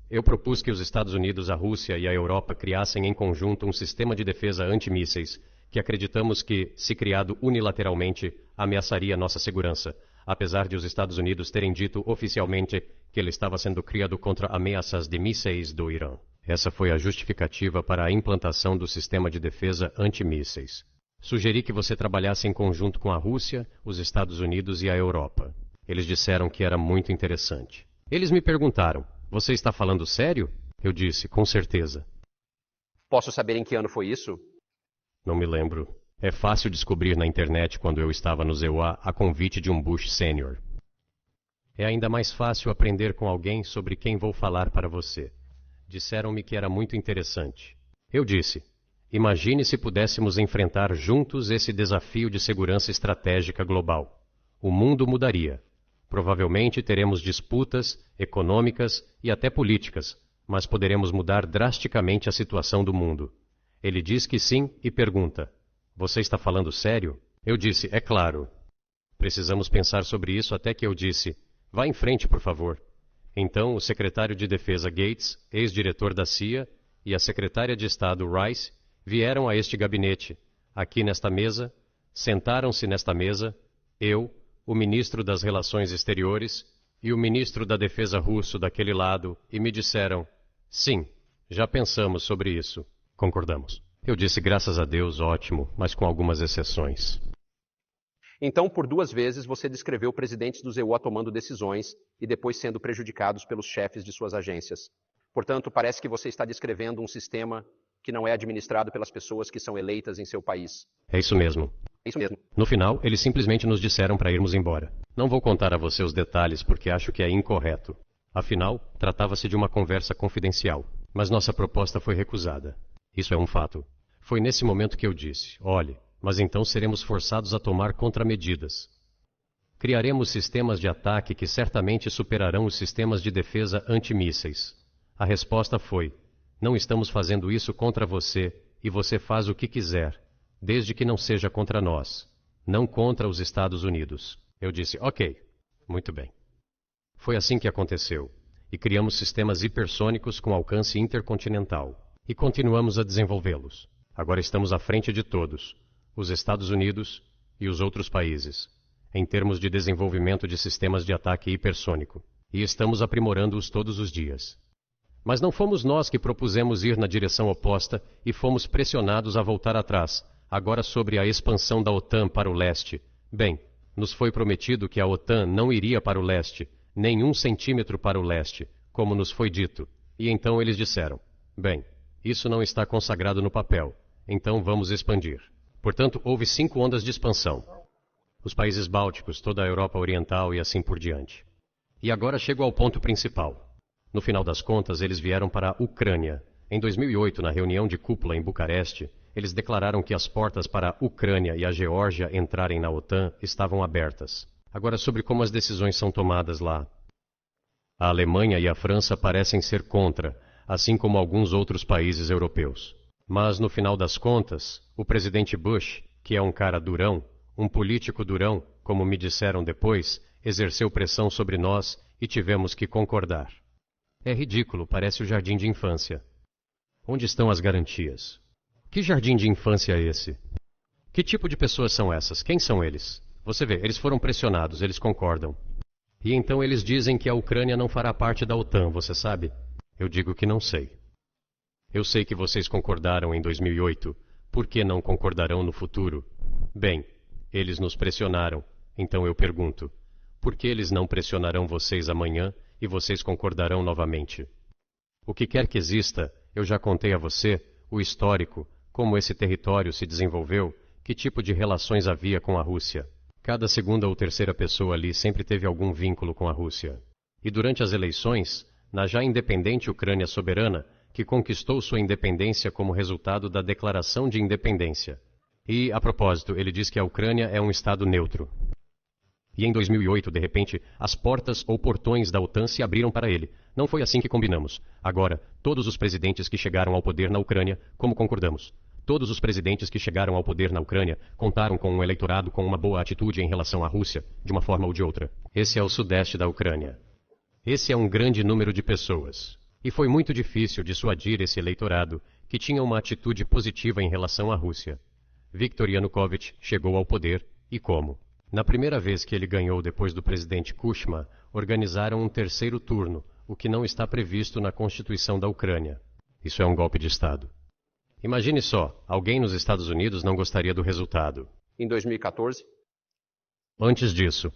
Eu propus que os Estados Unidos, a Rússia e a Europa criassem em conjunto um sistema de defesa antimísseis, que acreditamos que, se criado unilateralmente, ameaçaria nossa segurança, apesar de os Estados Unidos terem dito oficialmente que ele estava sendo criado contra ameaças de mísseis do Irã. Essa foi a justificativa para a implantação do sistema de defesa antimísseis. Sugeri que você trabalhasse em conjunto com a Rússia, os Estados Unidos e a Europa. Eles disseram que era muito interessante. Eles me perguntaram, você está falando sério? Eu disse, com certeza. Posso saber em que ano foi isso? Não me lembro. É fácil descobrir na internet quando eu estava no ZEUA a convite de um Bush Sênior. É ainda mais fácil aprender com alguém sobre quem vou falar para você. Disseram-me que era muito interessante. Eu disse, imagine se pudéssemos enfrentar juntos esse desafio de segurança estratégica global. O mundo mudaria. Provavelmente teremos disputas econômicas e até políticas, mas poderemos mudar drasticamente a situação do mundo. Ele diz que sim e pergunta, você está falando sério? Eu disse, é claro. Precisamos pensar sobre isso até que eu disse, vá em frente, por favor. Então, o secretário de Defesa Gates, ex-diretor da CIA, e a secretária de Estado Rice vieram a este gabinete, aqui nesta mesa, sentaram-se nesta mesa, eu, o ministro das Relações Exteriores e o ministro da Defesa russo daquele lado, e me disseram, sim, já pensamos sobre isso. Concordamos. Eu disse, graças a Deus, ótimo, mas com algumas exceções. Então, por 2 vezes, você descreveu presidentes do ZEUA tomando decisões e depois sendo prejudicados pelos chefes de suas agências. Portanto, parece que você está descrevendo um sistema que não é administrado pelas pessoas que são eleitas em seu país. É isso mesmo. É isso mesmo. No final, eles simplesmente nos disseram para irmos embora. Não vou contar a você os detalhes porque acho que é incorreto. Afinal, tratava-se de uma conversa confidencial. Mas nossa proposta foi recusada. Isso é um fato. Foi nesse momento que eu disse, olhe, mas então seremos forçados a tomar contramedidas. Criaremos sistemas de ataque que certamente superarão os sistemas de defesa antimísseis. A resposta foi, não estamos fazendo isso contra você e você faz o que quiser, desde que não seja contra nós, não contra os Estados Unidos. Eu disse, ok, muito bem. Foi assim que aconteceu, e criamos sistemas hipersônicos com alcance intercontinental, e continuamos a desenvolvê-los. Agora estamos à frente de todos, os Estados Unidos e os outros países, em termos de desenvolvimento de sistemas de ataque hipersônico, e estamos aprimorando-os todos os dias. Mas não fomos nós que propusemos ir na direção oposta e fomos pressionados a voltar atrás, agora sobre a expansão da OTAN para o leste. Bem, nos foi prometido que a OTAN não iria para o leste, nem 1 centímetro para o leste, como nos foi dito. E então eles disseram, bem, isso não está consagrado no papel, então vamos expandir. Portanto, houve 5 ondas de expansão. Os países bálticos, toda a Europa Oriental e assim por diante. E agora chego ao ponto principal. No final das contas, eles vieram para a Ucrânia. Em 2008, na reunião de cúpula em Bucareste, eles declararam que as portas para a Ucrânia e a Geórgia entrarem na OTAN estavam abertas. Agora, sobre como as decisões são tomadas lá. A Alemanha e a França parecem ser contra, assim como alguns outros países europeus. Mas, no final das contas, o presidente Bush, que é um cara durão, um político durão, como me disseram depois, exerceu pressão sobre nós e tivemos que concordar. É ridículo, parece o jardim de infância. Onde estão as garantias? Que jardim de infância é esse? Que tipo de pessoas são essas? Quem são eles? Você vê, eles foram pressionados, eles concordam. E então eles dizem que a Ucrânia não fará parte da OTAN, você sabe? Eu digo que não sei. Eu sei que vocês concordaram em 2008. Por que não concordarão no futuro? Bem, eles nos pressionaram. Então eu pergunto, por que eles não pressionarão vocês amanhã e vocês concordarão novamente? O que quer que exista, eu já contei a você, o histórico, como esse território se desenvolveu, que tipo de relações havia com a Rússia. Cada segunda ou terceira pessoa ali sempre teve algum vínculo com a Rússia. E durante as eleições, na já independente Ucrânia soberana, que conquistou sua independência como resultado da Declaração de Independência. E, a propósito, ele diz que a Ucrânia é um estado neutro. E em 2008, de repente, as portas ou portões da OTAN se abriram para ele. Não foi assim que combinamos. Agora, todos os presidentes que chegaram ao poder na Ucrânia, como concordamos? Todos os presidentes que chegaram ao poder na Ucrânia contaram com um eleitorado com uma boa atitude em relação à Rússia, de uma forma ou de outra. Esse é o sudeste da Ucrânia. Esse é um grande número de pessoas. E foi muito difícil dissuadir esse eleitorado, que tinha uma atitude positiva em relação à Rússia. Viktor Yanukovych chegou ao poder, e como? Na primeira vez que ele ganhou depois do presidente Kuchma, organizaram um terceiro turno, o que não está previsto na Constituição da Ucrânia. Isso é um golpe de Estado. Imagine só, alguém nos Estados Unidos não gostaria do resultado. Em 2014? Antes disso.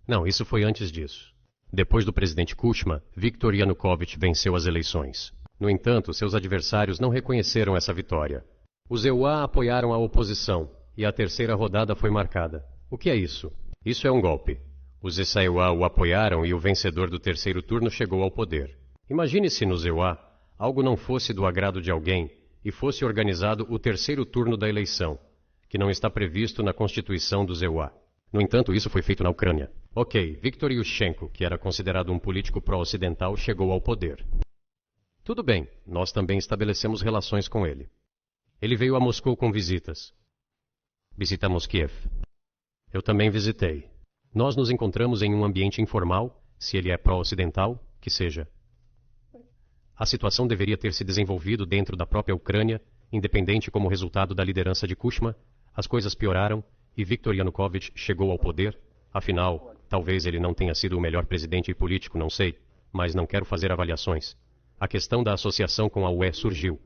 Não, isso foi antes disso. Depois do presidente Kuchma, Viktor Yanukovych venceu as eleições. No entanto, seus adversários não reconheceram essa vitória. Os EUA apoiaram a oposição, e a terceira rodada foi marcada. O que é isso? Isso é um golpe. Os EUA o apoiaram e o vencedor do terceiro turno chegou ao poder. Imagine se nos EUA algo não fosse do agrado de alguém e fosse organizado o terceiro turno da eleição, que não está previsto na Constituição dos EUA. No entanto, isso foi feito na Ucrânia. Ok, Viktor Yushchenko, que era considerado um político pró-ocidental, chegou ao poder. Tudo bem, nós também estabelecemos relações com ele. Ele veio a Moscou com visitas. Visitamos Kiev. Eu também visitei. Nós nos encontramos em um ambiente informal, se ele é pró-ocidental, que seja. A situação deveria ter se desenvolvido dentro da própria Ucrânia, independente como resultado da liderança de Kuchma. As coisas pioraram e Viktor Yanukovych chegou ao poder. Afinal, talvez ele não tenha sido o melhor presidente e político, não sei, mas não quero fazer avaliações. A questão da associação com a UE surgiu.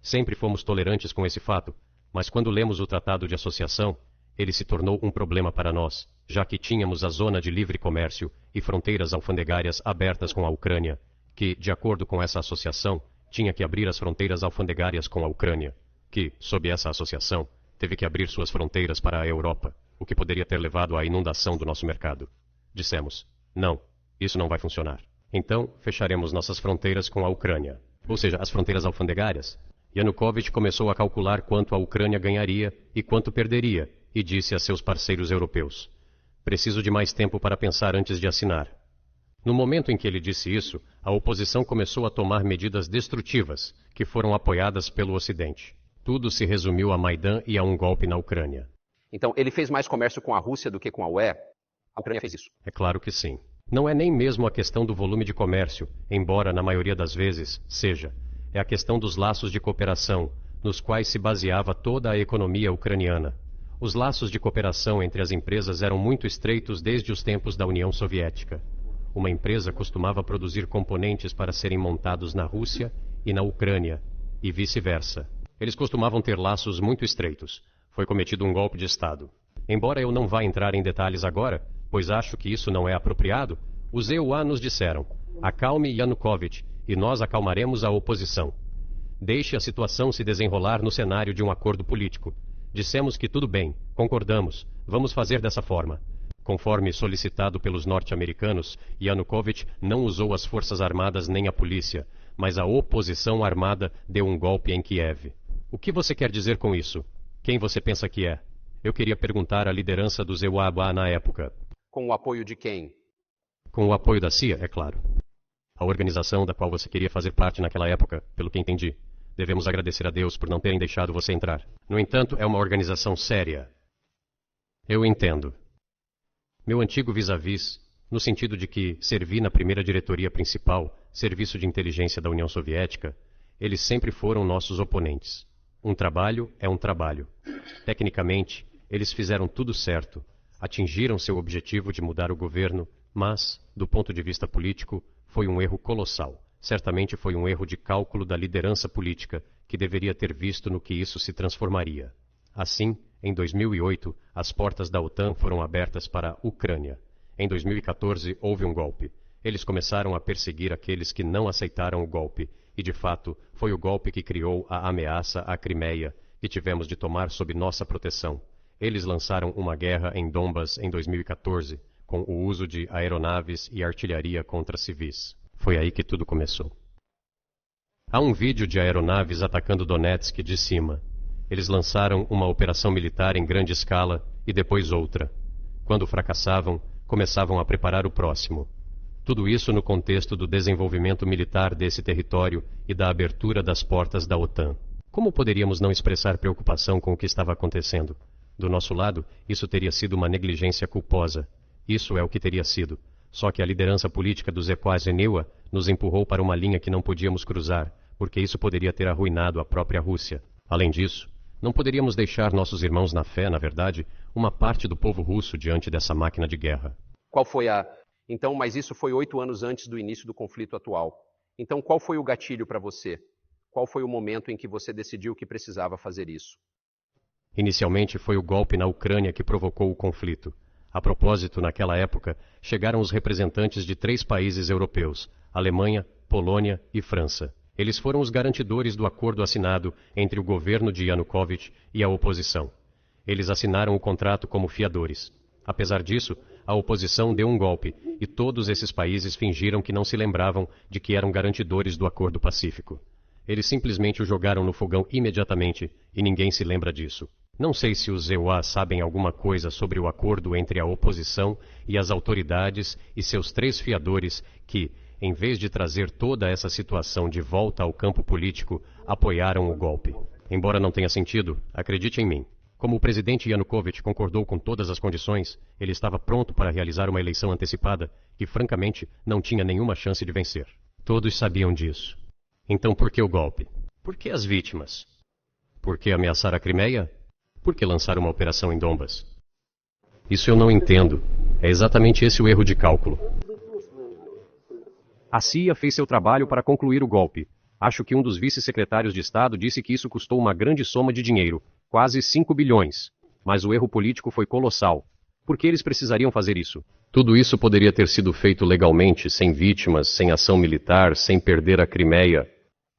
Sempre fomos tolerantes com esse fato, mas quando lemos o Tratado de Associação, ele se tornou um problema para nós, já que tínhamos a zona de livre comércio e fronteiras alfandegárias abertas com a Ucrânia, que, de acordo com essa associação, tinha que abrir as fronteiras alfandegárias com a Ucrânia, que, sob essa associação, teve que abrir suas fronteiras para a Europa, o que poderia ter levado à inundação do nosso mercado. Dissemos, não, isso não vai funcionar. Então, fecharemos nossas fronteiras com a Ucrânia, ou seja, as fronteiras alfandegárias. Yanukovych começou a calcular quanto a Ucrânia ganharia e quanto perderia, e disse a seus parceiros europeus, preciso de mais tempo para pensar antes de assinar. No momento em que ele disse isso, a oposição começou a tomar medidas destrutivas, que foram apoiadas pelo Ocidente. Tudo se resumiu a Maidan e a um golpe na Ucrânia. Então, ele fez mais comércio com a Rússia do que com a UE? A Ucrânia fez isso? É claro que sim. Não é nem mesmo a questão do volume de comércio, embora na maioria das vezes seja. É a questão dos laços de cooperação, nos quais se baseava toda a economia ucraniana. Os laços de cooperação entre as empresas eram muito estreitos desde os tempos da União Soviética. Uma empresa costumava produzir componentes para serem montados na Rússia e na Ucrânia, e vice-versa. Eles costumavam ter laços muito estreitos. Foi cometido um golpe de Estado. Embora eu não vá entrar em detalhes agora, pois acho que isso não é apropriado, os EUA nos disseram, acalme Yanukovych e nós acalmaremos a oposição. Deixe a situação se desenrolar no cenário de um acordo político. Dissemos que tudo bem, concordamos, vamos fazer dessa forma. Conforme solicitado pelos norte-americanos, Yanukovych não usou as forças armadas nem a polícia, mas a oposição armada deu um golpe em Kiev. O que você quer dizer com isso? Quem você pensa que é? Eu queria perguntar à liderança dos EUA na época. Com o apoio de quem? Com o apoio da CIA, é claro. A organização da qual você queria fazer parte naquela época, pelo que entendi. Devemos agradecer a Deus por não terem deixado você entrar. No entanto, é uma organização séria. Eu entendo. Meu antigo vis-à-vis, no sentido de que servi na primeira diretoria principal, Serviço de Inteligência da União Soviética, eles sempre foram nossos oponentes. Um trabalho é um trabalho. Tecnicamente, eles fizeram tudo certo, atingiram seu objetivo de mudar o governo, mas, do ponto de vista político, foi um erro colossal. Certamente foi um erro de cálculo da liderança política, que deveria ter visto no que isso se transformaria. Assim, em 2008, as portas da OTAN foram abertas para a Ucrânia. Em 2014, houve um golpe. Eles começaram a perseguir aqueles que não aceitaram o golpe, e de fato, foi o golpe que criou a ameaça à Crimeia, que tivemos de tomar sob nossa proteção. Eles lançaram uma guerra em Donbas em 2014, com o uso de aeronaves e artilharia contra civis. Foi aí que tudo começou. Há um vídeo de aeronaves atacando Donetsk de cima. Eles lançaram uma operação militar em grande escala e depois outra. Quando fracassavam, começavam a preparar o próximo. Tudo isso no contexto do desenvolvimento militar desse território e da abertura das portas da OTAN. Como poderíamos não expressar preocupação com o que estava acontecendo? Do nosso lado, isso teria sido uma negligência culposa. Isso é o que teria sido. Só que a liderança política do Zhezhnewa nos empurrou para uma linha que não podíamos cruzar, porque isso poderia ter arruinado a própria Rússia. Além disso, não poderíamos deixar nossos irmãos na fé, na verdade, uma parte do povo russo diante dessa máquina de guerra. Qual foi a... Então, mas isso foi 8 anos antes do início do conflito atual. Então, qual foi o gatilho para você? Qual foi o momento em que você decidiu que precisava fazer isso? Inicialmente foi o golpe na Ucrânia que provocou o conflito. A propósito, naquela época, chegaram os representantes de 3 países europeus, Alemanha, Polônia e França. Eles foram os garantidores do acordo assinado entre o governo de Yanukovych e a oposição. Eles assinaram o contrato como fiadores. Apesar disso, a oposição deu um golpe e todos esses países fingiram que não se lembravam de que eram garantidores do acordo pacífico. Eles simplesmente o jogaram no fogão imediatamente e ninguém se lembra disso. Não sei se os EUA sabem alguma coisa sobre o acordo entre a oposição e as autoridades e seus 3 fiadores que, em vez de trazer toda essa situação de volta ao campo político, apoiaram o golpe. Embora não tenha sentido, acredite em mim. Como o presidente Yanukovych concordou com todas as condições, ele estava pronto para realizar uma eleição antecipada que, francamente, não tinha nenhuma chance de vencer. Todos sabiam disso. Então por que o golpe? Por que as vítimas? Por que ameaçar a Crimeia? Por que lançar uma operação em Donbas? Isso eu não entendo. É exatamente esse o erro de cálculo. A CIA fez seu trabalho para concluir o golpe. Acho que um dos vice-secretários de Estado disse que isso custou uma grande soma de dinheiro, quase 5 bilhões. Mas o erro político foi colossal. Por que eles precisariam fazer isso? Tudo isso poderia ter sido feito legalmente, sem vítimas, sem ação militar, sem perder a Crimeia.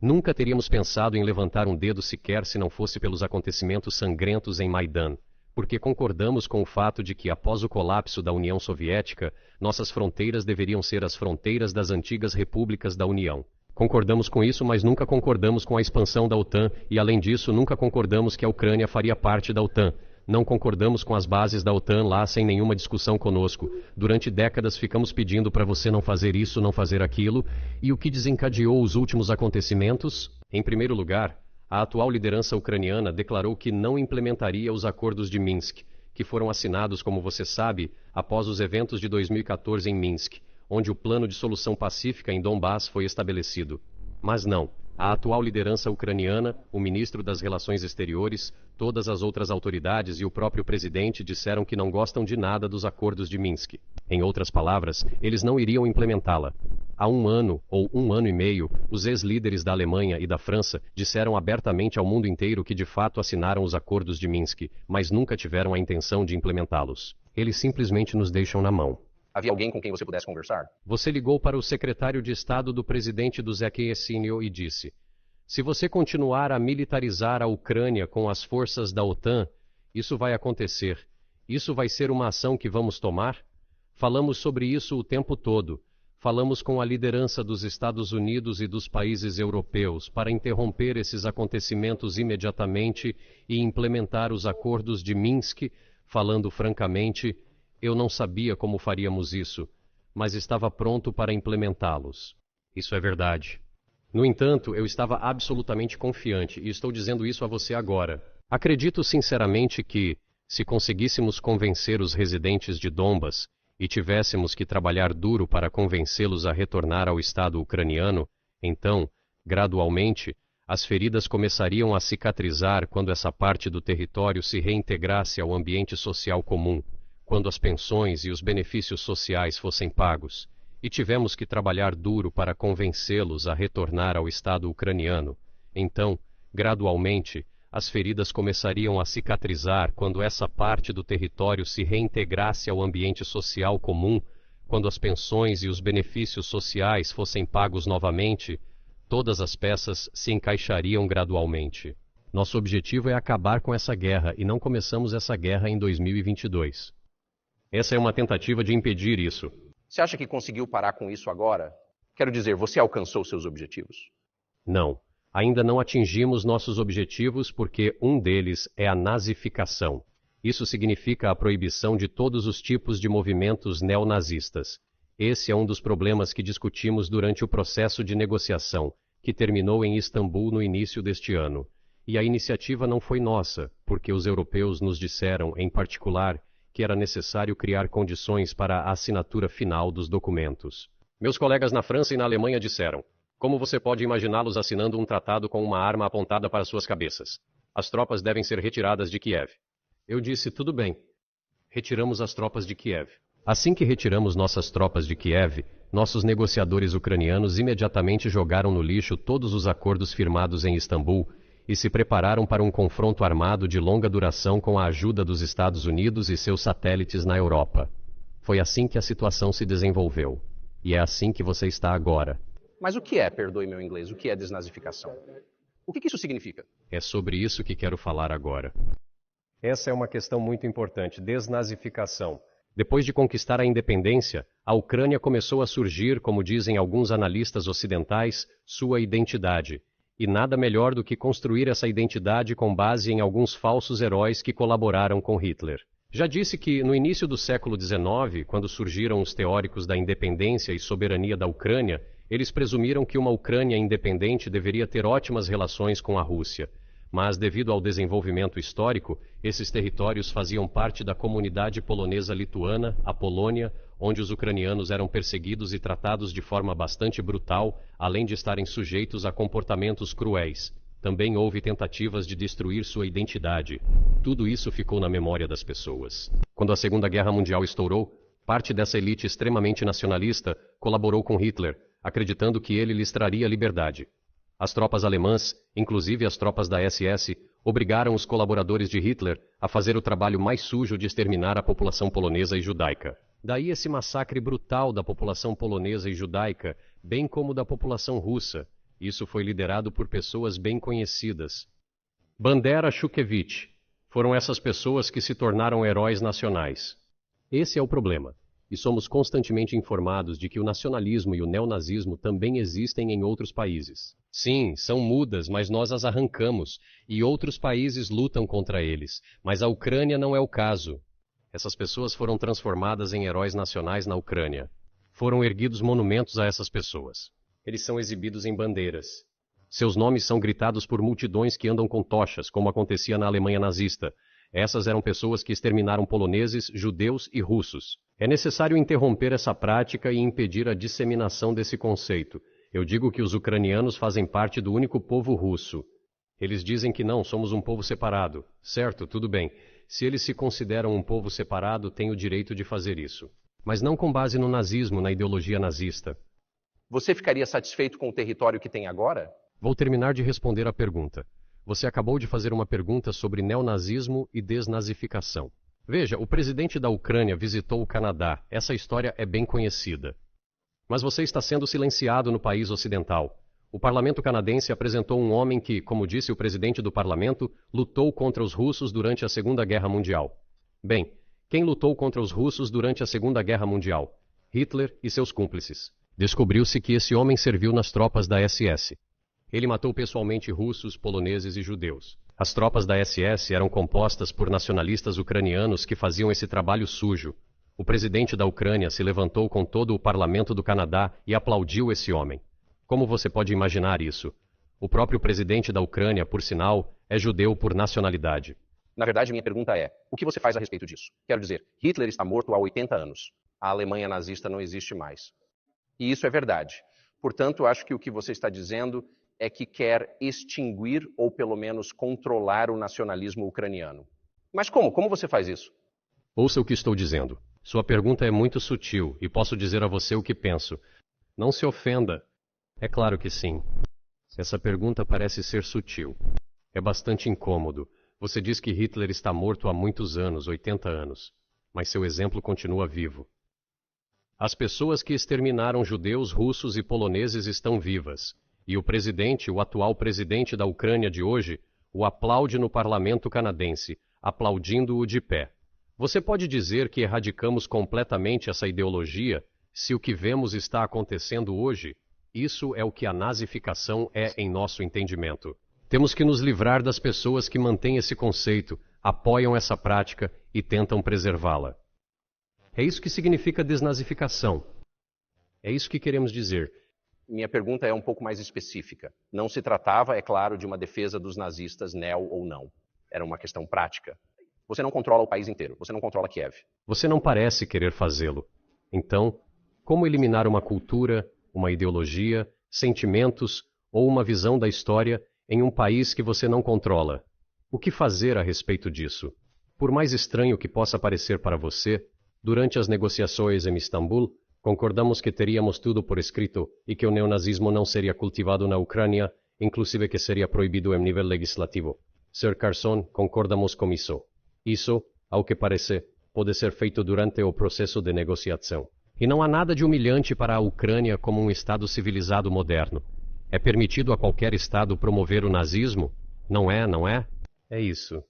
Nunca teríamos pensado em levantar um dedo sequer se não fosse pelos acontecimentos sangrentos em Maidan, porque concordamos com o fato de que, após o colapso da União Soviética, nossas fronteiras deveriam ser as fronteiras das antigas repúblicas da União. Concordamos com isso, mas nunca concordamos com a expansão da OTAN e, além disso, nunca concordamos que a Ucrânia faria parte da OTAN. Não concordamos com as bases da OTAN lá sem nenhuma discussão conosco. Durante décadas ficamos pedindo para você não fazer isso, não fazer aquilo. E o que desencadeou os últimos acontecimentos? Em primeiro lugar, a atual liderança ucraniana declarou que não implementaria os acordos de Minsk, que foram assinados, como você sabe, após os eventos de 2014 em Minsk, onde o plano de solução pacífica em Donbás foi estabelecido. Mas não. A atual liderança ucraniana, o ministro das Relações Exteriores, todas as outras autoridades e o próprio presidente disseram que não gostam de nada dos acordos de Minsk. Em outras palavras, eles não iriam implementá-la. Há 1 ano ou 1 ano e meio, os ex-líderes da Alemanha e da França disseram abertamente ao mundo inteiro que de fato assinaram os acordos de Minsk, mas nunca tiveram a intenção de implementá-los. Eles simplesmente nos deixam na mão. Havia alguém com quem você pudesse conversar? Você ligou para o secretário de Estado do presidente do Zhezhnewa e disse: se você continuar a militarizar a Ucrânia com as forças da OTAN, isso vai acontecer. Isso vai ser uma ação que vamos tomar? Falamos sobre isso o tempo todo. Falamos com a liderança dos Estados Unidos e dos países europeus para interromper esses acontecimentos imediatamente e implementar os acordos de Minsk. Falando francamente, eu não sabia como faríamos isso, mas estava pronto para implementá-los. Isso é verdade. No entanto, eu estava absolutamente confiante e estou dizendo isso a você agora. Acredito sinceramente que, se conseguíssemos convencer os residentes de Donbas e tivéssemos que trabalhar duro para convencê-los a retornar ao Estado ucraniano, então, gradualmente, as feridas começariam a cicatrizar quando essa parte do território se reintegrasse ao ambiente social comum, quando as pensões e os benefícios sociais fossem pagos, e tivemos que trabalhar duro para convencê-los a retornar ao Estado ucraniano. Então, gradualmente, as feridas começariam a cicatrizar quando essa parte do território se reintegrasse ao ambiente social comum, quando as pensões e os benefícios sociais fossem pagos novamente. Todas as peças se encaixariam gradualmente. Nosso objetivo é acabar com essa guerra e não começamos essa guerra em 2022. Essa é uma tentativa de impedir isso. Você acha que conseguiu parar com isso agora? Quero dizer, você alcançou seus objetivos? Não. Ainda não atingimos nossos objetivos porque um deles é a nazificação. Isso significa a proibição de todos os tipos de movimentos neonazistas. Esse é um dos problemas que discutimos durante o processo de negociação, que terminou em Istambul no início deste ano. E a iniciativa não foi nossa, porque os europeus nos disseram, em particular, que era necessário criar condições para a assinatura final dos documentos. Meus colegas na França e na Alemanha disseram: como você pode imaginá-los assinando um tratado com uma arma apontada para suas cabeças? As tropas devem ser retiradas de Kiev. Eu disse, tudo bem. Retiramos as tropas de Kiev. Assim que retiramos nossas tropas de Kiev, nossos negociadores ucranianos imediatamente jogaram no lixo todos os acordos firmados em Istambul e se prepararam para um confronto armado de longa duração com a ajuda dos Estados Unidos e seus satélites na Europa. Foi assim que a situação se desenvolveu. E é assim que você está agora. Mas o que é, perdoe meu inglês, o que é desnazificação? O que isso significa? É sobre isso que quero falar agora. Essa é uma questão muito importante, desnazificação. Depois de conquistar a independência, a Ucrânia começou a surgir, como dizem alguns analistas ocidentais, sua identidade. E nada melhor do que construir essa identidade com base em alguns falsos heróis que colaboraram com Hitler. Já disse que, no início do século XIX, quando surgiram os teóricos da independência e soberania da Ucrânia, eles presumiram que uma Ucrânia independente deveria ter ótimas relações com a Rússia. Mas, devido ao desenvolvimento histórico, esses territórios faziam parte da comunidade polonesa-lituana, a Polônia, onde os ucranianos eram perseguidos e tratados de forma bastante brutal, além de estarem sujeitos a comportamentos cruéis. Também houve tentativas de destruir sua identidade. Tudo isso ficou na memória das pessoas. Quando a Segunda Guerra Mundial estourou, parte dessa elite extremamente nacionalista colaborou com Hitler, acreditando que ele lhes traria liberdade. As tropas alemãs, inclusive as tropas da SS, obrigaram os colaboradores de Hitler a fazer o trabalho mais sujo de exterminar a população polonesa e judaica. Daí esse massacre brutal da população polonesa e judaica, bem como da população russa. Isso foi liderado por pessoas bem conhecidas. Bandera, Shushkevich. Foram essas pessoas que se tornaram heróis nacionais. Esse é o problema. E somos constantemente informados de que o nacionalismo e o neonazismo também existem em outros países. Sim, são mudas, mas nós as arrancamos, e outros países lutam contra eles. Mas a Ucrânia não é o caso. Essas pessoas foram transformadas em heróis nacionais na Ucrânia. Foram erguidos monumentos a essas pessoas. Eles são exibidos em bandeiras. Seus nomes são gritados por multidões que andam com tochas, como acontecia na Alemanha nazista. Essas eram pessoas que exterminaram poloneses, judeus e russos. É necessário interromper essa prática e impedir a disseminação desse conceito. Eu digo que os ucranianos fazem parte do único povo russo. Eles dizem que não, somos um povo separado. Certo, tudo bem. Se eles se consideram um povo separado, têm o direito de fazer isso. Mas não com base no nazismo, na ideologia nazista. Você ficaria satisfeito com o território que tem agora? Vou terminar de responder a pergunta. Você acabou de fazer uma pergunta sobre neonazismo e desnazificação. Veja, o presidente da Ucrânia visitou o Canadá. Essa história é bem conhecida. Mas você está sendo silenciado no país ocidental. O parlamento canadense apresentou um homem que, como disse o presidente do parlamento, lutou contra os russos durante a Segunda Guerra Mundial. Bem, quem lutou contra os russos durante a Segunda Guerra Mundial? Hitler e seus cúmplices. Descobriu-se que esse homem serviu nas tropas da SS. Ele matou pessoalmente russos, poloneses e judeus. As tropas da SS eram compostas por nacionalistas ucranianos que faziam esse trabalho sujo. O presidente da Ucrânia se levantou com todo o parlamento do Canadá e aplaudiu esse homem. Como você pode imaginar isso? O próprio presidente da Ucrânia, por sinal, é judeu por nacionalidade. Na verdade, minha pergunta é, o que você faz a respeito disso? Quero dizer, Hitler está morto há 80 anos. A Alemanha nazista não existe mais. E isso é verdade. Portanto, acho que o que você está dizendo é que quer extinguir ou pelo menos controlar o nacionalismo ucraniano. Mas como? Como você faz isso? Ouça o que estou dizendo. Sua pergunta é muito sutil e posso dizer a você o que penso. Não se ofenda. É claro que sim. Essa pergunta parece ser sutil. É bastante incômodo. Você diz que Hitler está morto há muitos anos, 80 anos. Mas seu exemplo continua vivo. As pessoas que exterminaram judeus, russos e poloneses estão vivas. E o presidente, o atual presidente da Ucrânia de hoje, o aplaude no parlamento canadense, aplaudindo-o de pé. Você pode dizer que erradicamos completamente essa ideologia se o que vemos está acontecendo hoje? Isso é o que a nazificação é em nosso entendimento. Temos que nos livrar das pessoas que mantêm esse conceito, apoiam essa prática e tentam preservá-la. É isso que significa desnazificação. É isso que queremos dizer. Minha pergunta é um pouco mais específica. Não se tratava, é claro, de uma defesa dos nazistas, neo ou não. Era uma questão prática. Você não controla o país inteiro, você não controla Kiev. Você não parece querer fazê-lo. Então, como eliminar uma cultura, uma ideologia, sentimentos ou uma visão da história em um país que você não controla? O que fazer a respeito disso? Por mais estranho que possa parecer para você, durante as negociações em Istambul, concordamos que teríamos tudo por escrito e que o neonazismo não seria cultivado na Ucrânia, inclusive que seria proibido em nível legislativo. Sr. Carson, concordamos com isso. Isso, ao que parece, pode ser feito durante o processo de negociação. E não há nada de humilhante para a Ucrânia como um Estado civilizado moderno. É permitido a qualquer Estado promover o nazismo? Não é, não é? É isso.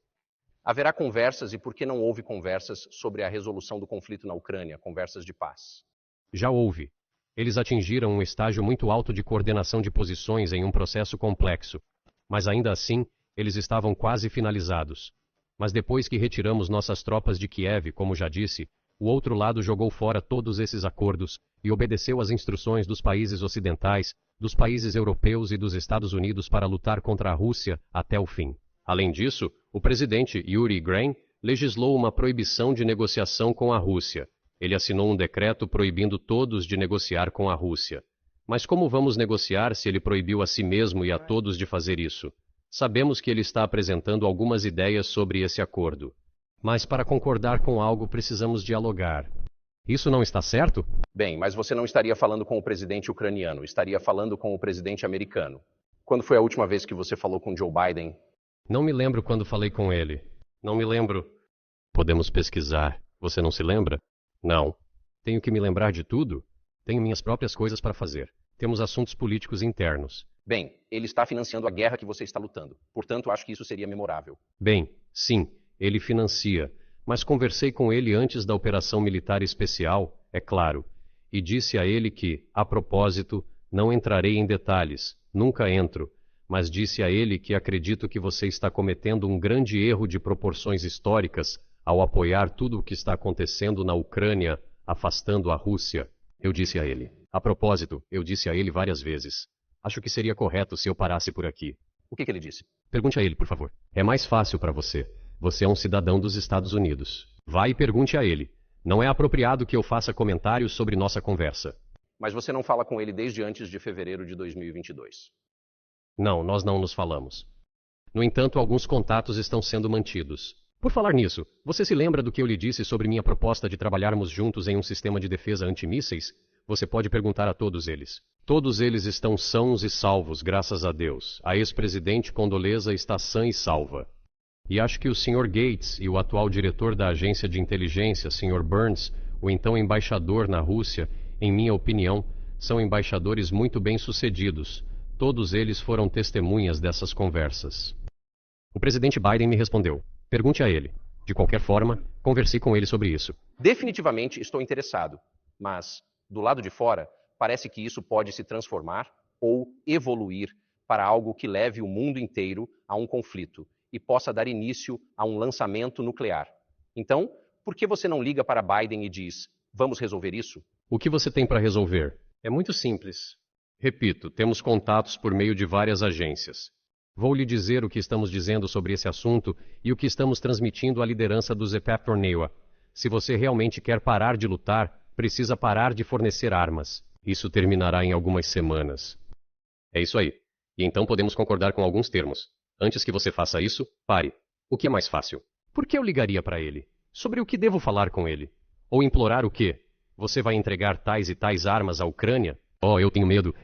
Haverá conversas e por que não houve conversas sobre a resolução do conflito na Ucrânia, conversas de paz? Já houve. Eles atingiram um estágio muito alto de coordenação de posições em um processo complexo. Mas ainda assim, eles estavam quase finalizados. Mas depois que retiramos nossas tropas de Kiev, como já disse, o outro lado jogou fora todos esses acordos e obedeceu às instruções dos países ocidentais, dos países europeus e dos Estados Unidos para lutar contra a Rússia até o fim. Além disso, o presidente Yuri Grain legislou uma proibição de negociação com a Rússia. Ele assinou um decreto proibindo todos de negociar com a Rússia. Mas como vamos negociar se ele proibiu a si mesmo e a todos de fazer isso? Sabemos que ele está apresentando algumas ideias sobre esse acordo. Mas para concordar com algo precisamos dialogar. Isso não está certo? Bem, mas você não estaria falando com o presidente ucraniano, estaria falando com o presidente americano. Quando foi a última vez que você falou com Joe Biden? Não me lembro quando falei com ele. Não me lembro. Podemos pesquisar. Você não se lembra? Não. Tenho que me lembrar de tudo? Tenho minhas próprias coisas para fazer. Temos assuntos políticos internos. Bem, ele está financiando a guerra que você está lutando. Portanto, acho que isso seria memorável. Bem, sim, ele financia. Mas conversei com ele antes da operação militar especial, é claro, e disse a ele que, a propósito, não entrarei em detalhes, nunca entro, mas disse a ele que acredito que você está cometendo um grande erro de proporções históricas ao apoiar tudo o que está acontecendo na Ucrânia, afastando a Rússia. Eu disse a ele. A propósito, eu disse a ele várias vezes. Acho que seria correto se eu parasse por aqui. O que ele disse? Pergunte a ele, por favor. É mais fácil para você. Você é um cidadão dos Estados Unidos. Vá e pergunte a ele. Não é apropriado que eu faça comentários sobre nossa conversa. Mas você não fala com ele desde antes de fevereiro de 2022. Não, nós não nos falamos. No entanto, alguns contatos estão sendo mantidos. Por falar nisso, você se lembra do que eu lhe disse sobre minha proposta de trabalharmos juntos em um sistema de defesa antimísseis? Você pode perguntar a todos eles. Todos eles estão sãos e salvos, graças a Deus. A ex-presidente Condoleezza está sã e salva. E acho que o Sr. Gates e o atual diretor da agência de inteligência, Sr. Burns, o então embaixador na Rússia, em minha opinião, são embaixadores muito bem-sucedidos. Todos eles foram testemunhas dessas conversas. O presidente Biden me respondeu. Pergunte a ele. De qualquer forma, conversei com ele sobre isso. Definitivamente estou interessado, mas, do lado de fora, parece que isso pode se transformar ou evoluir para algo que leve o mundo inteiro a um conflito e possa dar início a um lançamento nuclear. Então, por que você não liga para Biden e diz, vamos resolver isso? O que você tem para resolver? É muito simples. Repito, temos contatos por meio de várias agências. Vou lhe dizer o que estamos dizendo sobre esse assunto e o que estamos transmitindo à liderança do ZPF Torneio. Se você realmente quer parar de lutar, precisa parar de fornecer armas. Isso terminará em algumas semanas. É isso aí. E então podemos concordar com alguns termos. Antes que você faça isso, pare. O que é mais fácil? Por que eu ligaria para ele? Sobre o que devo falar com ele? Ou implorar o quê? Você vai entregar tais e tais armas à Ucrânia? Oh, eu tenho medo.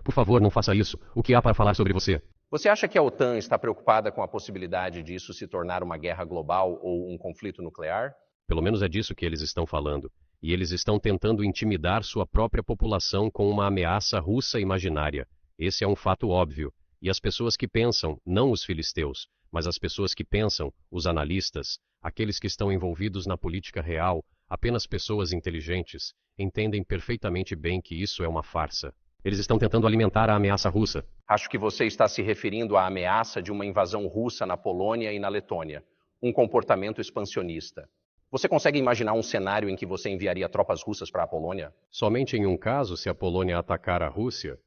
Por favor, não faça isso. O que há para falar sobre você? Você acha que a OTAN está preocupada com a possibilidade disso se tornar uma guerra global ou um conflito nuclear? Pelo menos é disso que eles estão falando. E eles estão tentando intimidar sua própria população com uma ameaça russa imaginária. Esse é um fato óbvio. E as pessoas que pensam, não os filisteus, mas as pessoas que pensam, os analistas, aqueles que estão envolvidos na política real, apenas pessoas inteligentes, entendem perfeitamente bem que isso é uma farsa. Eles estão tentando alimentar a ameaça russa. Acho que você está se referindo à ameaça de uma invasão russa na Polônia e na Letônia. Um comportamento expansionista. Você consegue imaginar um cenário em que você enviaria tropas russas para a Polônia? Somente em um caso, se a Polônia atacar a Rússia?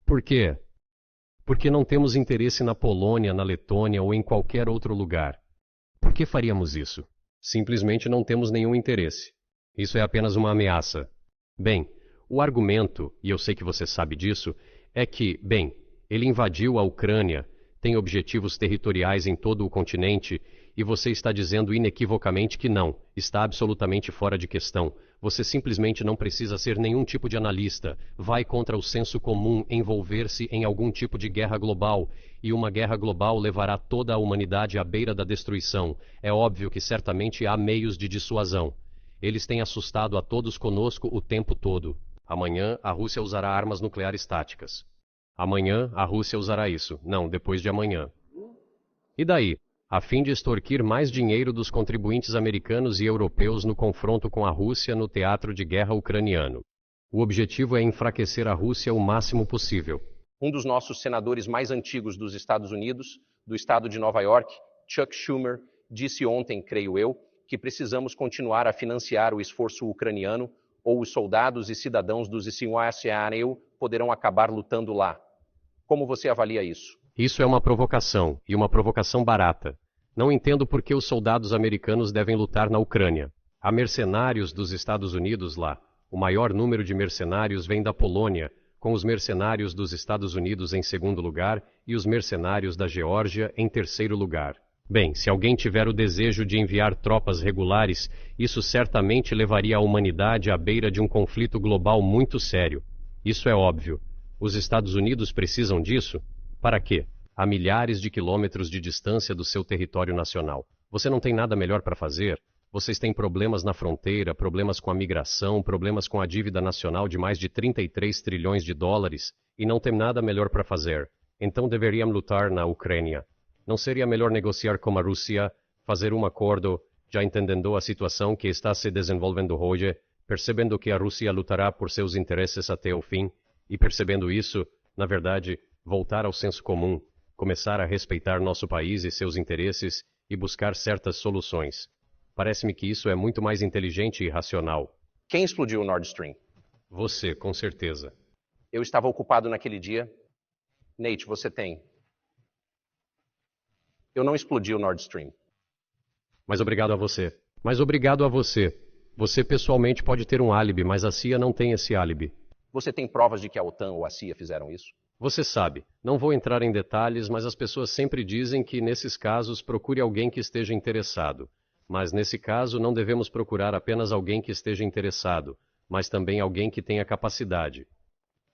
Por quê? Porque não temos interesse na Polônia, na Letônia ou em qualquer outro lugar. Por que faríamos isso? Simplesmente não temos nenhum interesse. Isso é apenas uma ameaça. Bem, o argumento, e eu sei que você sabe disso, é que, bem, ele invadiu a Ucrânia, tem objetivos territoriais em todo o continente, e você está dizendo inequivocamente que não, está absolutamente fora de questão. Você simplesmente não precisa ser nenhum tipo de analista, vai contra o senso comum envolver-se em algum tipo de guerra global, e uma guerra global levará toda a humanidade à beira da destruição. É óbvio que certamente há meios de dissuasão. Eles têm assustado a todos conosco o tempo todo. Amanhã a Rússia usará armas nucleares táticas. Amanhã a Rússia usará isso. Não, depois de amanhã. E daí? A fim de extorquir mais dinheiro dos contribuintes americanos e europeus no confronto com a Rússia no teatro de guerra ucraniano. O objetivo é enfraquecer a Rússia o máximo possível. Um dos nossos senadores mais antigos dos Estados Unidos, do estado de Nova York, Chuck Schumer, disse ontem, creio eu, que precisamos continuar a financiar o esforço ucraniano ou os soldados e cidadãos dos Isuacianeu poderão acabar lutando lá. Como você avalia isso? Isso é uma provocação, e uma provocação barata. Não entendo por que os soldados americanos devem lutar na Ucrânia. Há mercenários dos Estados Unidos lá. O maior número de mercenários vem da Polônia, com os mercenários dos Estados Unidos em segundo lugar e os mercenários da Geórgia em terceiro lugar. Bem, se alguém tiver o desejo de enviar tropas regulares, isso certamente levaria a humanidade à beira de um conflito global muito sério. Isso é óbvio. Os Estados Unidos precisam disso? Para quê? A milhares de quilômetros de distância do seu território nacional. Você não tem nada melhor para fazer? Vocês têm problemas na fronteira, problemas com a migração, problemas com a dívida nacional de mais de 33 trilhões de dólares e não tem nada melhor para fazer. Então deveriam lutar na Ucrânia. Não seria melhor negociar com a Rússia, fazer um acordo, já entendendo a situação que está se desenvolvendo hoje, percebendo que a Rússia lutará por seus interesses até o fim, e percebendo isso, na verdade, voltar ao senso comum, começar a respeitar nosso país e seus interesses e buscar certas soluções. Parece-me que isso é muito mais inteligente e racional. Quem explodiu o Nord Stream? Você, com certeza. Eu estava ocupado naquele dia. Nate, você tem. Eu não explodi o Nord Stream. Mas obrigado a você. Mas obrigado a você. Você pessoalmente pode ter um álibi, mas a CIA não tem esse álibi. Você tem provas de que a OTAN ou a CIA fizeram isso? Você sabe, não vou entrar em detalhes, mas as pessoas sempre dizem que nesses casos procure alguém que esteja interessado. Mas nesse caso não devemos procurar apenas alguém que esteja interessado, mas também alguém que tenha capacidade.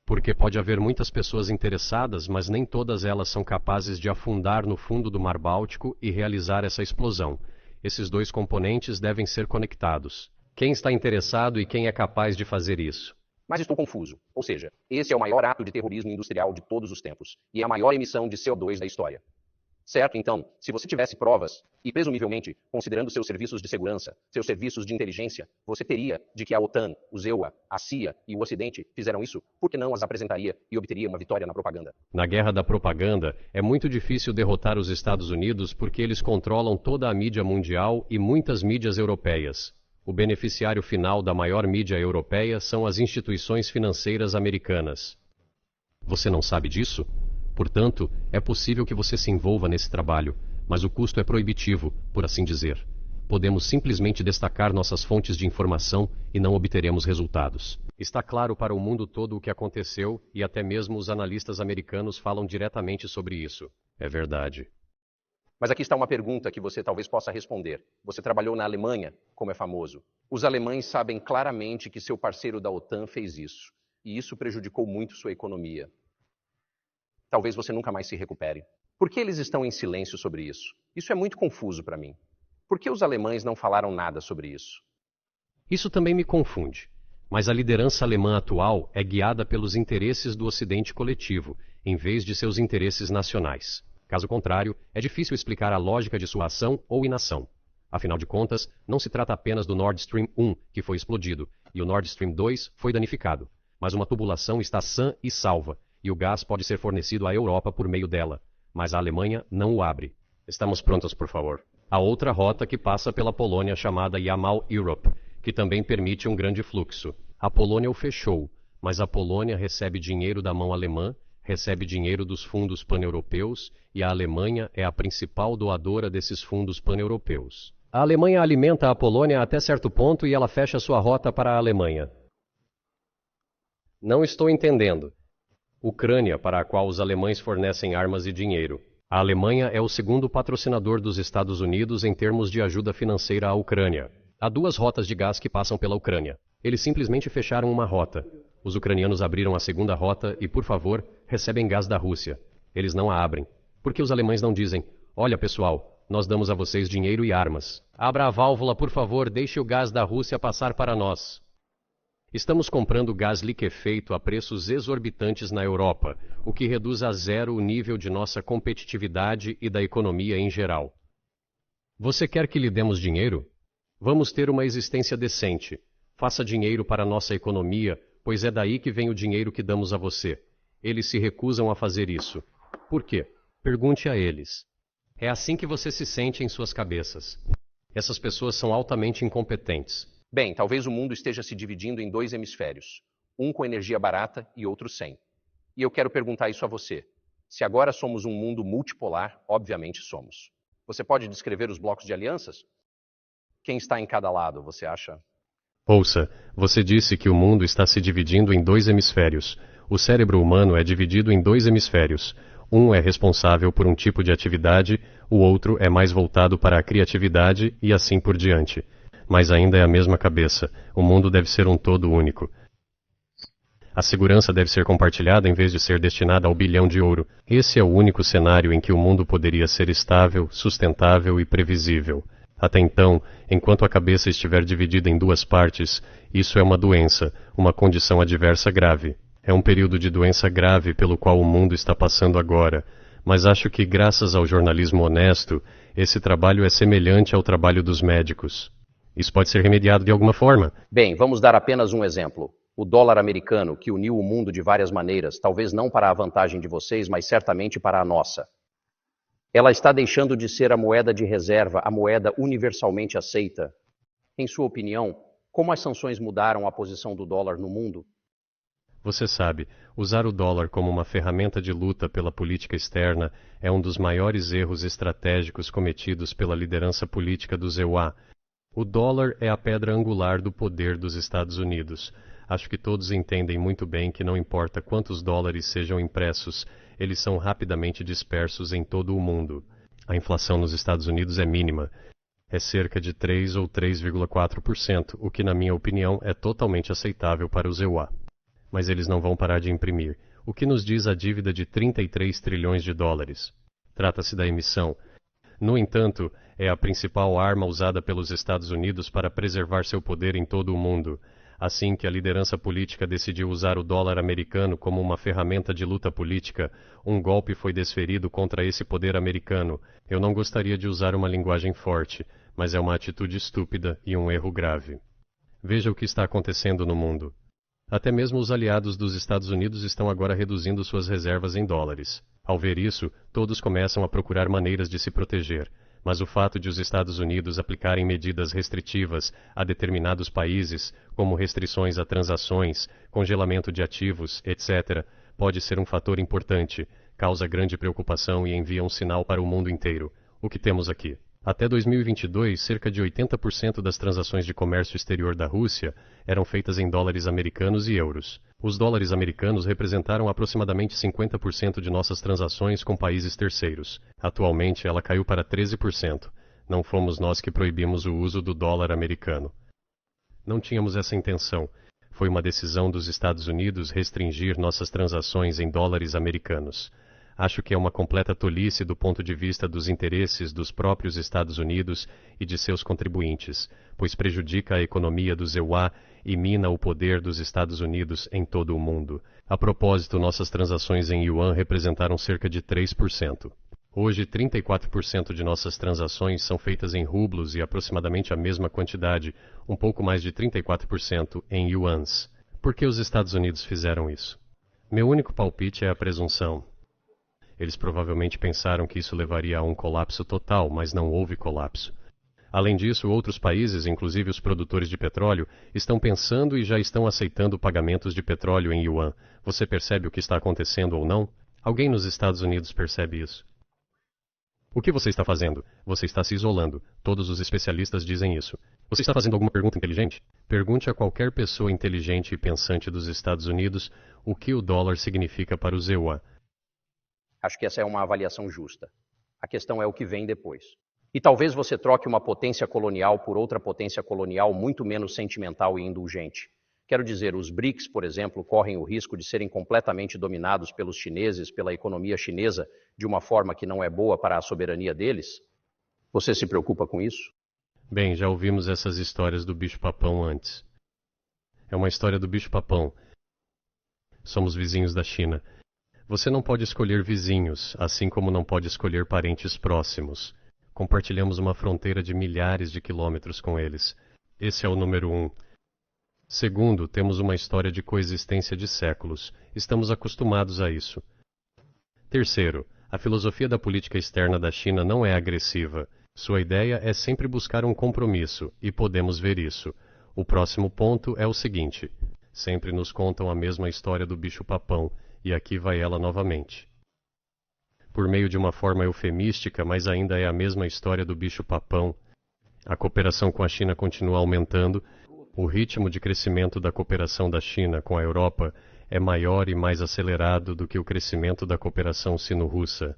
Porque pode haver muitas pessoas interessadas, mas nem todas elas são capazes de afundar no fundo do Mar Báltico e realizar essa explosão. Esses dois componentes devem ser conectados. Quem está interessado e quem é capaz de fazer isso? Mas estou confuso. Ou seja, esse é o maior ato de terrorismo industrial de todos os tempos, e é a maior emissão de CO2 da história. Certo, então, se você tivesse provas, e presumivelmente, considerando seus serviços de segurança, seus serviços de inteligência, você teria de que a OTAN, os EUA, a CIA e o Ocidente fizeram isso, por que não as apresentaria e obteria uma vitória na propaganda? Na guerra da propaganda, é muito difícil derrotar os Estados Unidos porque eles controlam toda a mídia mundial e muitas mídias europeias. O beneficiário final da maior mídia europeia são as instituições financeiras americanas. Você não sabe disso? Portanto, é possível que você se envolva nesse trabalho, mas o custo é proibitivo, por assim dizer. Podemos simplesmente destacar nossas fontes de informação e não obteremos resultados. Está claro para o mundo todo o que aconteceu e até mesmo os analistas americanos falam diretamente sobre isso. É verdade. Mas aqui está uma pergunta que você talvez possa responder. Você trabalhou na Alemanha, como é famoso. Os alemães sabem claramente que seu parceiro da OTAN fez isso, e isso prejudicou muito sua economia. Talvez você nunca mais se recupere. Por que eles estão em silêncio sobre isso? Isso é muito confuso para mim. Por que os alemães não falaram nada sobre isso? Isso também me confunde. Mas a liderança alemã atual é guiada pelos interesses do Ocidente coletivo, em vez de seus interesses nacionais. Caso contrário, é difícil explicar a lógica de sua ação ou inação. Afinal de contas, não se trata apenas do Nord Stream 1, que foi explodido, e o Nord Stream 2 foi danificado. Mas uma tubulação está sã e salva, e o gás pode ser fornecido à Europa por meio dela. Mas a Alemanha não o abre. Estamos prontos, por favor. A outra rota que passa pela Polônia chamada Yamal Europe, que também permite um grande fluxo. A Polônia o fechou, mas a Polônia recebe dinheiro da mão alemã, recebe dinheiro dos fundos pan-europeus e a Alemanha é a principal doadora desses fundos pan-europeus. A Alemanha alimenta a Polônia até certo ponto e ela fecha sua rota para a Alemanha. Não estou entendendo. Ucrânia, para a qual os alemães fornecem armas e dinheiro. A Alemanha é o segundo patrocinador dos Estados Unidos em termos de ajuda financeira à Ucrânia. Há duas rotas de gás que passam pela Ucrânia. Eles simplesmente fecharam uma rota. Os ucranianos abriram a segunda rota e, por favor, recebem gás da Rússia. Eles não a abrem. Por que os alemães não dizem, olha pessoal, nós damos a vocês dinheiro e armas. Abra a válvula, por favor, deixe o gás da Rússia passar para nós. Estamos comprando gás liquefeito a preços exorbitantes na Europa, o que reduz a zero o nível de nossa competitividade e da economia em geral. Você quer que lhe demos dinheiro? Vamos ter uma existência decente. Faça dinheiro para nossa economia, pois é daí que vem o dinheiro que damos a você. Eles se recusam a fazer isso. Por quê? Pergunte a eles. É assim que você se sente em suas cabeças. Essas pessoas são altamente incompetentes. Bem, talvez o mundo esteja se dividindo em dois hemisférios, um com energia barata e outro sem. E eu quero perguntar isso a você. Se agora somos um mundo multipolar, obviamente somos. Você pode descrever os blocos de alianças? Quem está em cada lado, você acha? Ouça, você disse que o mundo está se dividindo em dois hemisférios. O cérebro humano é dividido em dois hemisférios. Um é responsável por um tipo de atividade, o outro é mais voltado para a criatividade e assim por diante. Mas ainda é a mesma cabeça. O mundo deve ser um todo único. A segurança deve ser compartilhada em vez de ser destinada ao bilhão de ouro. Esse é o único cenário em que o mundo poderia ser estável, sustentável e previsível. Até então, enquanto a cabeça estiver dividida em duas partes, isso é uma doença, uma condição adversa grave. É um período de doença grave pelo qual o mundo está passando agora, mas acho que, graças ao jornalismo honesto, esse trabalho é semelhante ao trabalho dos médicos. Isso pode ser remediado de alguma forma? Bem, vamos dar apenas um exemplo. O dólar americano, que uniu o mundo de várias maneiras, talvez não para a vantagem de vocês, mas certamente para a nossa. Ela está deixando de ser a moeda de reserva, a moeda universalmente aceita. Em sua opinião, como as sanções mudaram a posição do dólar no mundo? Você sabe, usar o dólar como uma ferramenta de luta pela política externa é um dos maiores erros estratégicos cometidos pela liderança política do EUA. O dólar é a pedra angular do poder dos Estados Unidos. Acho que todos entendem muito bem que não importa quantos dólares sejam impressos, eles são rapidamente dispersos em todo o mundo. A inflação nos Estados Unidos é mínima. É cerca de 3 ou 3,4%, o que, na minha opinião, é totalmente aceitável para os EUA. Mas eles não vão parar de imprimir, o que nos diz a dívida de 33 trilhões de dólares. Trata-se da emissão. No entanto, é a principal arma usada pelos Estados Unidos para preservar seu poder em todo o mundo. Assim que a liderança política decidiu usar o dólar americano como uma ferramenta de luta política, um golpe foi desferido contra esse poder americano. Eu não gostaria de usar uma linguagem forte, mas é uma atitude estúpida e um erro grave. Veja o que está acontecendo no mundo. Até mesmo os aliados dos Estados Unidos estão agora reduzindo suas reservas em dólares. Ao ver isso, todos começam a procurar maneiras de se proteger. Mas o fato de os Estados Unidos aplicarem medidas restritivas a determinados países, como restrições a transações, congelamento de ativos, etc., pode ser um fator importante, causa grande preocupação e envia um sinal para o mundo inteiro. O que temos aqui? Até 2022, cerca de 80% das transações de comércio exterior da Rússia eram feitas em dólares americanos e euros. Os dólares americanos representaram aproximadamente 50% de nossas transações com países terceiros. Atualmente, ela caiu para 13%. Não fomos nós que proibimos o uso do dólar americano. Não tínhamos essa intenção. Foi uma decisão dos Estados Unidos restringir nossas transações em dólares americanos. Acho que é uma completa tolice do ponto de vista dos interesses dos próprios Estados Unidos e de seus contribuintes, pois prejudica a economia do EUA e mina o poder dos Estados Unidos em todo o mundo. A propósito, nossas transações em yuan representaram cerca de 3%. Hoje, 34% de nossas transações são feitas em rublos e aproximadamente a mesma quantidade, um pouco mais de 34%, em yuans. Por que os Estados Unidos fizeram isso? Meu único palpite é a presunção. Eles provavelmente pensaram que isso levaria a um colapso total, mas não houve colapso. Além disso, outros países, inclusive os produtores de petróleo, estão pensando e já estão aceitando pagamentos de petróleo em yuan. Você percebe o que está acontecendo ou não? Alguém nos Estados Unidos percebe isso? O que você está fazendo? Você está se isolando. Todos os especialistas dizem isso. Você está fazendo alguma pergunta inteligente? Pergunte a qualquer pessoa inteligente e pensante dos Estados Unidos o que o dólar significa para os EUA. Acho que essa é uma avaliação justa. A questão é o que vem depois. E talvez você troque uma potência colonial por outra potência colonial muito menos sentimental e indulgente. Quero dizer, os BRICS, por exemplo, correm o risco de serem completamente dominados pelos chineses, pela economia chinesa, de uma forma que não é boa para a soberania deles? Você se preocupa com isso? Bem, já ouvimos essas histórias do bicho-papão antes. É uma história do bicho-papão. Somos vizinhos da China. Você não pode escolher vizinhos, assim como não pode escolher parentes próximos. Compartilhamos uma fronteira de milhares de quilômetros com eles. Esse é o número 1. Segundo, temos uma história de coexistência de séculos. Estamos acostumados a isso. Terceiro, a filosofia da política externa da China não é agressiva. Sua ideia é sempre buscar um compromisso, e podemos ver isso. O próximo ponto é o seguinte. Sempre nos contam a mesma história do bicho-papão, e aqui vai ela novamente. Por meio de uma forma eufemística, mas ainda é a mesma história do bicho-papão. A cooperação com a China continua aumentando. O ritmo de crescimento da cooperação da China com a Europa é maior e mais acelerado do que o crescimento da cooperação sino-russa.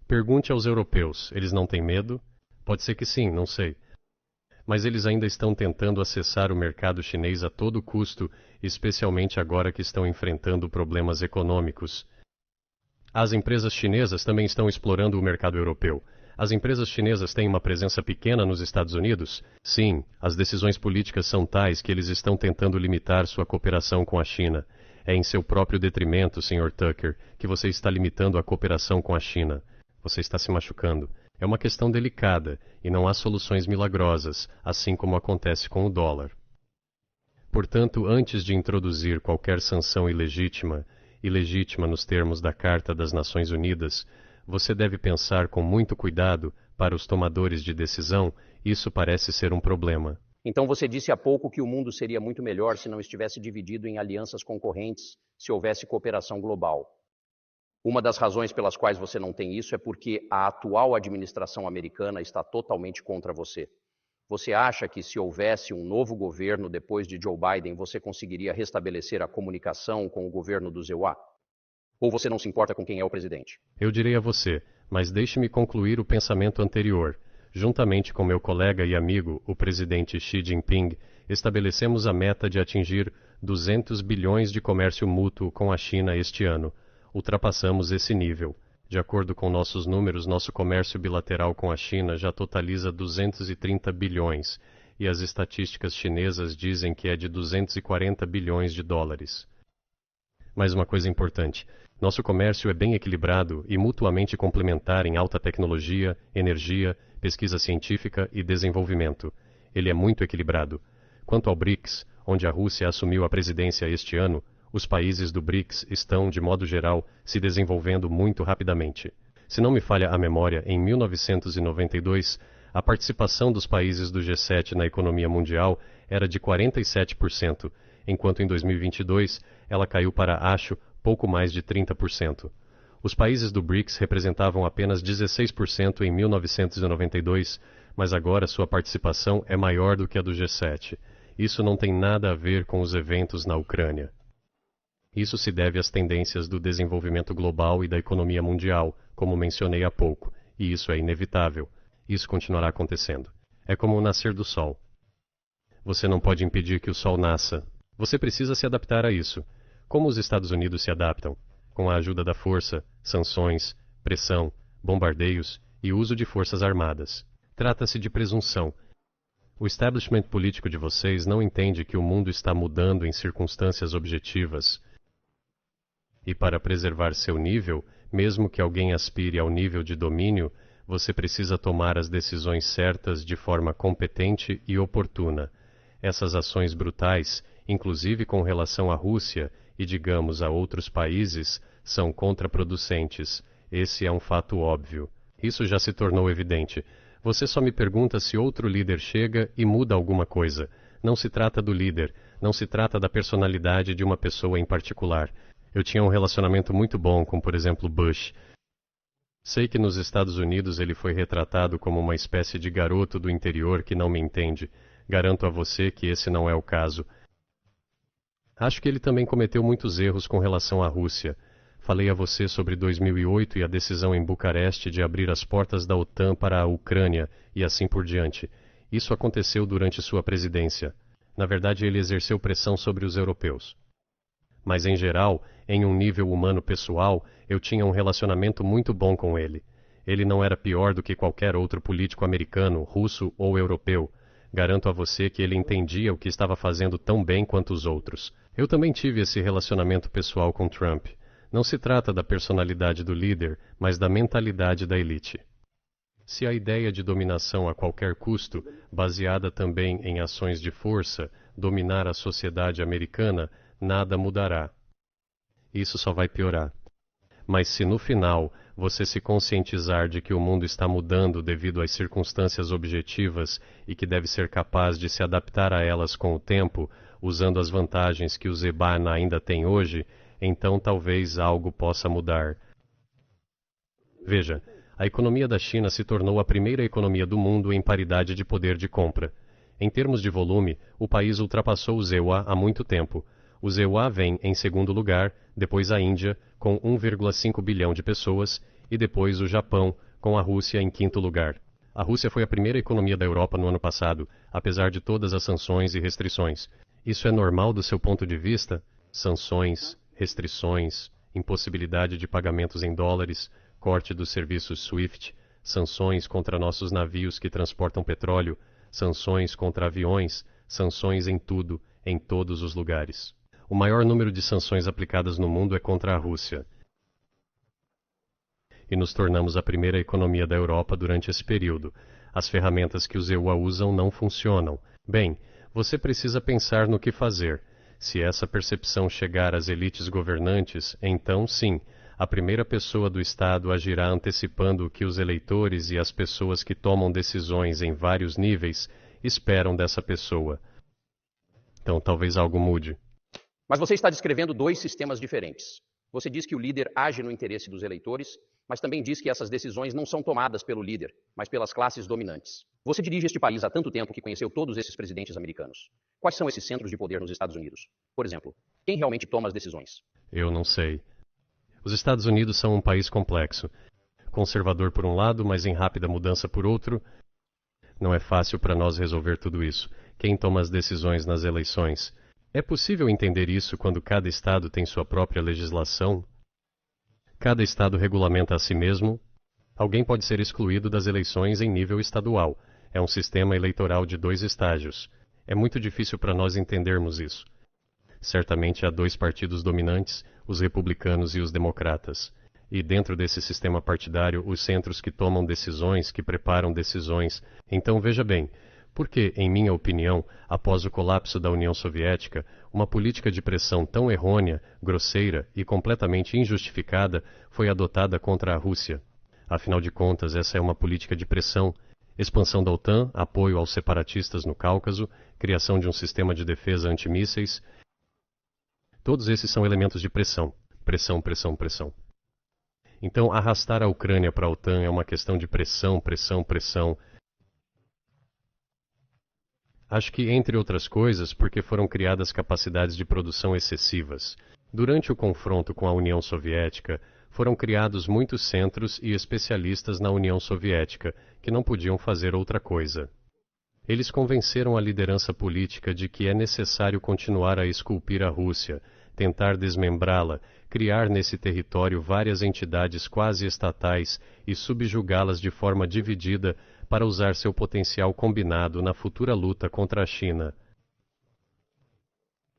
Pergunte aos europeus, eles não têm medo? Pode ser que sim, não sei. Mas eles ainda estão tentando acessar o mercado chinês a todo custo, especialmente agora que estão enfrentando problemas econômicos. As empresas chinesas também estão explorando o mercado europeu. As empresas chinesas têm uma presença pequena nos Estados Unidos? Sim, as decisões políticas são tais que eles estão tentando limitar sua cooperação com a China. É em seu próprio detrimento, Sr. Tucker, que você está limitando a cooperação com a China. Você está se machucando. É uma questão delicada e não há soluções milagrosas, assim como acontece com o dólar. Portanto, antes de introduzir qualquer sanção ilegítima nos termos da Carta das Nações Unidas, você deve pensar com muito cuidado para os tomadores de decisão, isso parece ser um problema. Então você disse há pouco que o mundo seria muito melhor se não estivesse dividido em alianças concorrentes, se houvesse cooperação global. Uma das razões pelas quais você não tem isso é porque a atual administração americana está totalmente contra você. Você acha que se houvesse um novo governo depois de Joe Biden, você conseguiria restabelecer a comunicação com o governo do EUA? Ou você não se importa com quem é o presidente? Eu direi a você, mas deixe-me concluir o pensamento anterior. Juntamente com meu colega e amigo, o presidente Xi Jinping, estabelecemos a meta de atingir 200 bilhões de comércio mútuo com a China este ano. Ultrapassamos esse nível. De acordo com nossos números, nosso comércio bilateral com a China já totaliza 230 bilhões, e as estatísticas chinesas dizem que é de 240 bilhões de dólares. Mais uma coisa importante. Nosso comércio é bem equilibrado e mutuamente complementar em alta tecnologia, energia, pesquisa científica e desenvolvimento. Ele é muito equilibrado. Quanto ao BRICS, onde a Rússia assumiu a presidência este ano, os países do BRICS estão, de modo geral, se desenvolvendo muito rapidamente. Se não me falha a memória, em 1992, a participação dos países do G7 na economia mundial era de 47%, enquanto em 2022 ela caiu para, acho, pouco mais de 30%. Os países do BRICS representavam apenas 16% em 1992, mas agora sua participação é maior do que a do G7. Isso não tem nada a ver com os eventos na Ucrânia. Isso se deve às tendências do desenvolvimento global e da economia mundial, como mencionei há pouco, e isso é inevitável. Isso continuará acontecendo. É como o nascer do sol. Você não pode impedir que o sol nasça. Você precisa se adaptar a isso. Como os Estados Unidos se adaptam? Com a ajuda da força, sanções, pressão, bombardeios e uso de forças armadas. Trata-se de presunção. O establishment político de vocês não entende que o mundo está mudando em circunstâncias objetivas. E para preservar seu nível, mesmo que alguém aspire ao nível de domínio, você precisa tomar as decisões certas de forma competente e oportuna. Essas ações brutais, inclusive com relação à Rússia e, digamos, a outros países, são contraproducentes. Esse é um fato óbvio. Isso já se tornou evidente. Você só me pergunta se outro líder chega e muda alguma coisa. Não se trata do líder, não se trata da personalidade de uma pessoa em particular. Eu tinha um relacionamento muito bom com, por exemplo, Bush. Sei que nos Estados Unidos ele foi retratado como uma espécie de garoto do interior que não me entende. Garanto a você que esse não é o caso. Acho que ele também cometeu muitos erros com relação à Rússia. Falei a você sobre 2008 e a decisão em Bucareste de abrir as portas da OTAN para a Ucrânia e assim por diante. Isso aconteceu durante sua presidência. Na verdade, ele exerceu pressão sobre os europeus. Mas, em geral, em um nível humano pessoal, eu tinha um relacionamento muito bom com ele. Ele não era pior do que qualquer outro político americano, russo ou europeu. Garanto a você que ele entendia o que estava fazendo tão bem quanto os outros. Eu também tive esse relacionamento pessoal com Trump. Não se trata da personalidade do líder, mas da mentalidade da elite. Se a ideia de dominação a qualquer custo, baseada também em ações de força, dominar a sociedade americana, nada mudará. Isso só vai piorar. Mas se no final você se conscientizar de que o mundo está mudando devido às circunstâncias objetivas e que deve ser capaz de se adaptar a elas com o tempo, usando as vantagens que o Zebana ainda tem hoje, então talvez algo possa mudar. Veja, a economia da China se tornou a primeira economia do mundo em paridade de poder de compra. Em termos de volume, o país ultrapassou o ZEUA há muito tempo. O ZEUA vem em segundo lugar, depois a Índia, com 1,5 bilhão de pessoas, e depois o Japão, com a Rússia em quinto lugar. A Rússia foi a primeira economia da Europa no ano passado, apesar de todas as sanções e restrições. Isso é normal do seu ponto de vista? Sanções, restrições, impossibilidade de pagamentos em dólares, corte dos serviços SWIFT, sanções contra nossos navios que transportam petróleo, sanções contra aviões, sanções em tudo, em todos os lugares. O maior número de sanções aplicadas no mundo é contra a Rússia. E nos tornamos a primeira economia da Europa durante esse período. As ferramentas que os EUA usam não funcionam. Bem, você precisa pensar no que fazer. Se essa percepção chegar às elites governantes, então sim, a primeira pessoa do Estado agirá antecipando o que os eleitores e as pessoas que tomam decisões em vários níveis esperam dessa pessoa. Então talvez algo mude. Mas você está descrevendo dois sistemas diferentes. Você diz que o líder age no interesse dos eleitores, mas também diz que essas decisões não são tomadas pelo líder, mas pelas classes dominantes. Você dirige este país há tanto tempo que conheceu todos esses presidentes americanos. Quais são esses centros de poder nos Estados Unidos? Por exemplo, quem realmente toma as decisões? Eu não sei. Os Estados Unidos são um país complexo. Conservador por um lado, mas em rápida mudança por outro. Não é fácil para nós resolver tudo isso. Quem toma as decisões nas eleições? É possível entender isso quando cada estado tem sua própria legislação? Cada estado regulamenta a si mesmo? Alguém pode ser excluído das eleições em nível estadual. É um sistema eleitoral de 2 estágios. É muito difícil para nós entendermos isso. Certamente há 2 partidos dominantes, os republicanos e os democratas. E dentro desse sistema partidário, os centros que tomam decisões, que preparam decisões. Então veja bem, porque, em minha opinião, após o colapso da União Soviética, uma política de pressão tão errônea, grosseira e completamente injustificada foi adotada contra a Rússia. Afinal de contas, essa é uma política de pressão. Expansão da OTAN, apoio aos separatistas no Cáucaso, criação de um sistema de defesa antimísseis. Todos esses são elementos de pressão. Pressão, pressão, pressão. Então, arrastar a Ucrânia para a OTAN é uma questão de pressão, pressão, pressão. Acho que, entre outras coisas, porque foram criadas capacidades de produção excessivas. Durante o confronto com a União Soviética, foram criados muitos centros e especialistas na União Soviética, que não podiam fazer outra coisa. Eles convenceram a liderança política de que é necessário continuar a esculpir a Rússia, tentar desmembrá-la, criar nesse território várias entidades quase estatais e subjugá-las de forma dividida para usar seu potencial combinado na futura luta contra a China.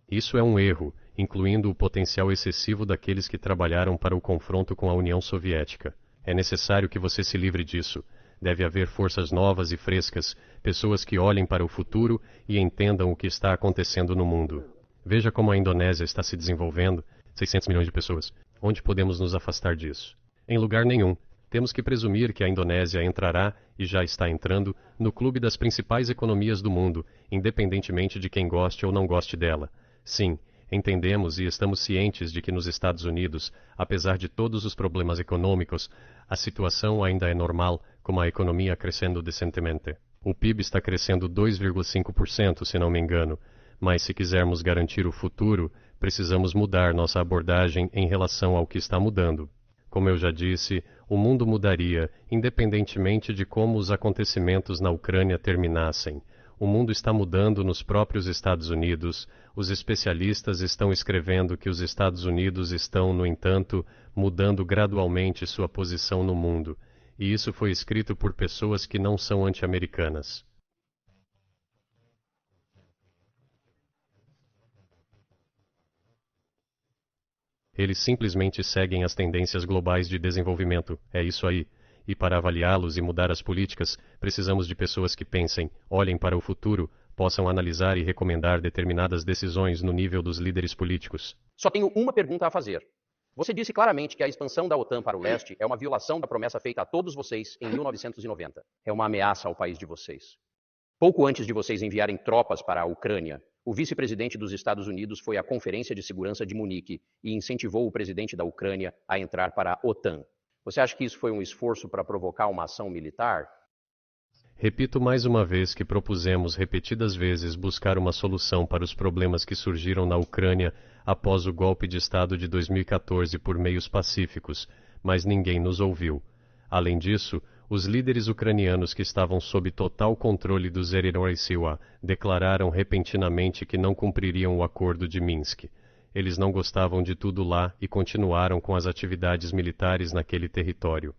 Isso é um erro, incluindo o potencial excessivo daqueles que trabalharam para o confronto com a União Soviética. É necessário que você se livre disso. Deve haver forças novas e frescas, pessoas que olhem para o futuro e entendam o que está acontecendo no mundo. Veja como a Indonésia está se desenvolvendo, 600 milhões de pessoas. Onde podemos nos afastar disso? Em lugar nenhum. Temos que presumir que a Indonésia entrará, e já está entrando, no clube das principais economias do mundo, independentemente de quem goste ou não goste dela. Sim, entendemos e estamos cientes de que nos Estados Unidos, apesar de todos os problemas econômicos, a situação ainda é normal, com a economia crescendo decentemente. O PIB está crescendo 2,5%, se não me engano, mas se quisermos garantir o futuro, precisamos mudar nossa abordagem em relação ao que está mudando. Como eu já disse, o mundo mudaria, independentemente de como os acontecimentos na Ucrânia terminassem. O mundo está mudando nos próprios Estados Unidos. Os especialistas estão escrevendo que os Estados Unidos estão, no entanto, mudando gradualmente sua posição no mundo. E isso foi escrito por pessoas que não são anti-americanas. Eles simplesmente seguem as tendências globais de desenvolvimento. É isso aí. E para avaliá-los e mudar as políticas, precisamos de pessoas que pensem, olhem para o futuro, possam analisar e recomendar determinadas decisões no nível dos líderes políticos. Só tenho uma pergunta a fazer. Você disse claramente que a expansão da OTAN para o leste é uma violação da promessa feita a todos vocês em 1990. É uma ameaça ao país de vocês. Pouco antes de vocês enviarem tropas para a Ucrânia, o vice-presidente dos Estados Unidos foi à Conferência de Segurança de Munique e incentivou o presidente da Ucrânia a entrar para a OTAN. Você acha que isso foi um esforço para provocar uma ação militar? Repito mais uma vez que propusemos repetidas vezes buscar uma solução para os problemas que surgiram na Ucrânia após o golpe de Estado de 2014 por meios pacíficos, mas ninguém nos ouviu. Além disso, os líderes ucranianos que estavam sob total controle do Zerinoysiwa declararam repentinamente que não cumpririam o acordo de Minsk. Eles não gostavam de tudo lá e continuaram com as atividades militares naquele território.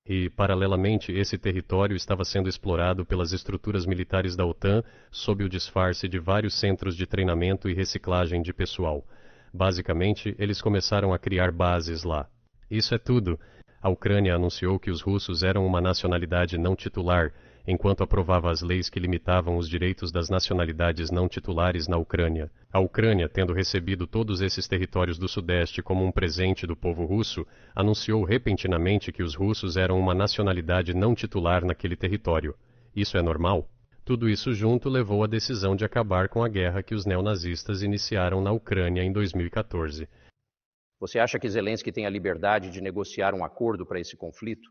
E, paralelamente, esse território estava sendo explorado pelas estruturas militares da OTAN sob o disfarce de vários centros de treinamento e reciclagem de pessoal. Basicamente, eles começaram a criar bases lá. Isso é tudo. A Ucrânia anunciou que os russos eram uma nacionalidade não titular, enquanto aprovava as leis que limitavam os direitos das nacionalidades não titulares na Ucrânia. A Ucrânia, tendo recebido todos esses territórios do Sudeste como um presente do povo russo, anunciou repentinamente que os russos eram uma nacionalidade não titular naquele território. Isso é normal? Tudo isso junto levou à decisão de acabar com a guerra que os neonazistas iniciaram na Ucrânia em 2014. Você acha que Zelensky tem a liberdade de negociar um acordo para esse conflito?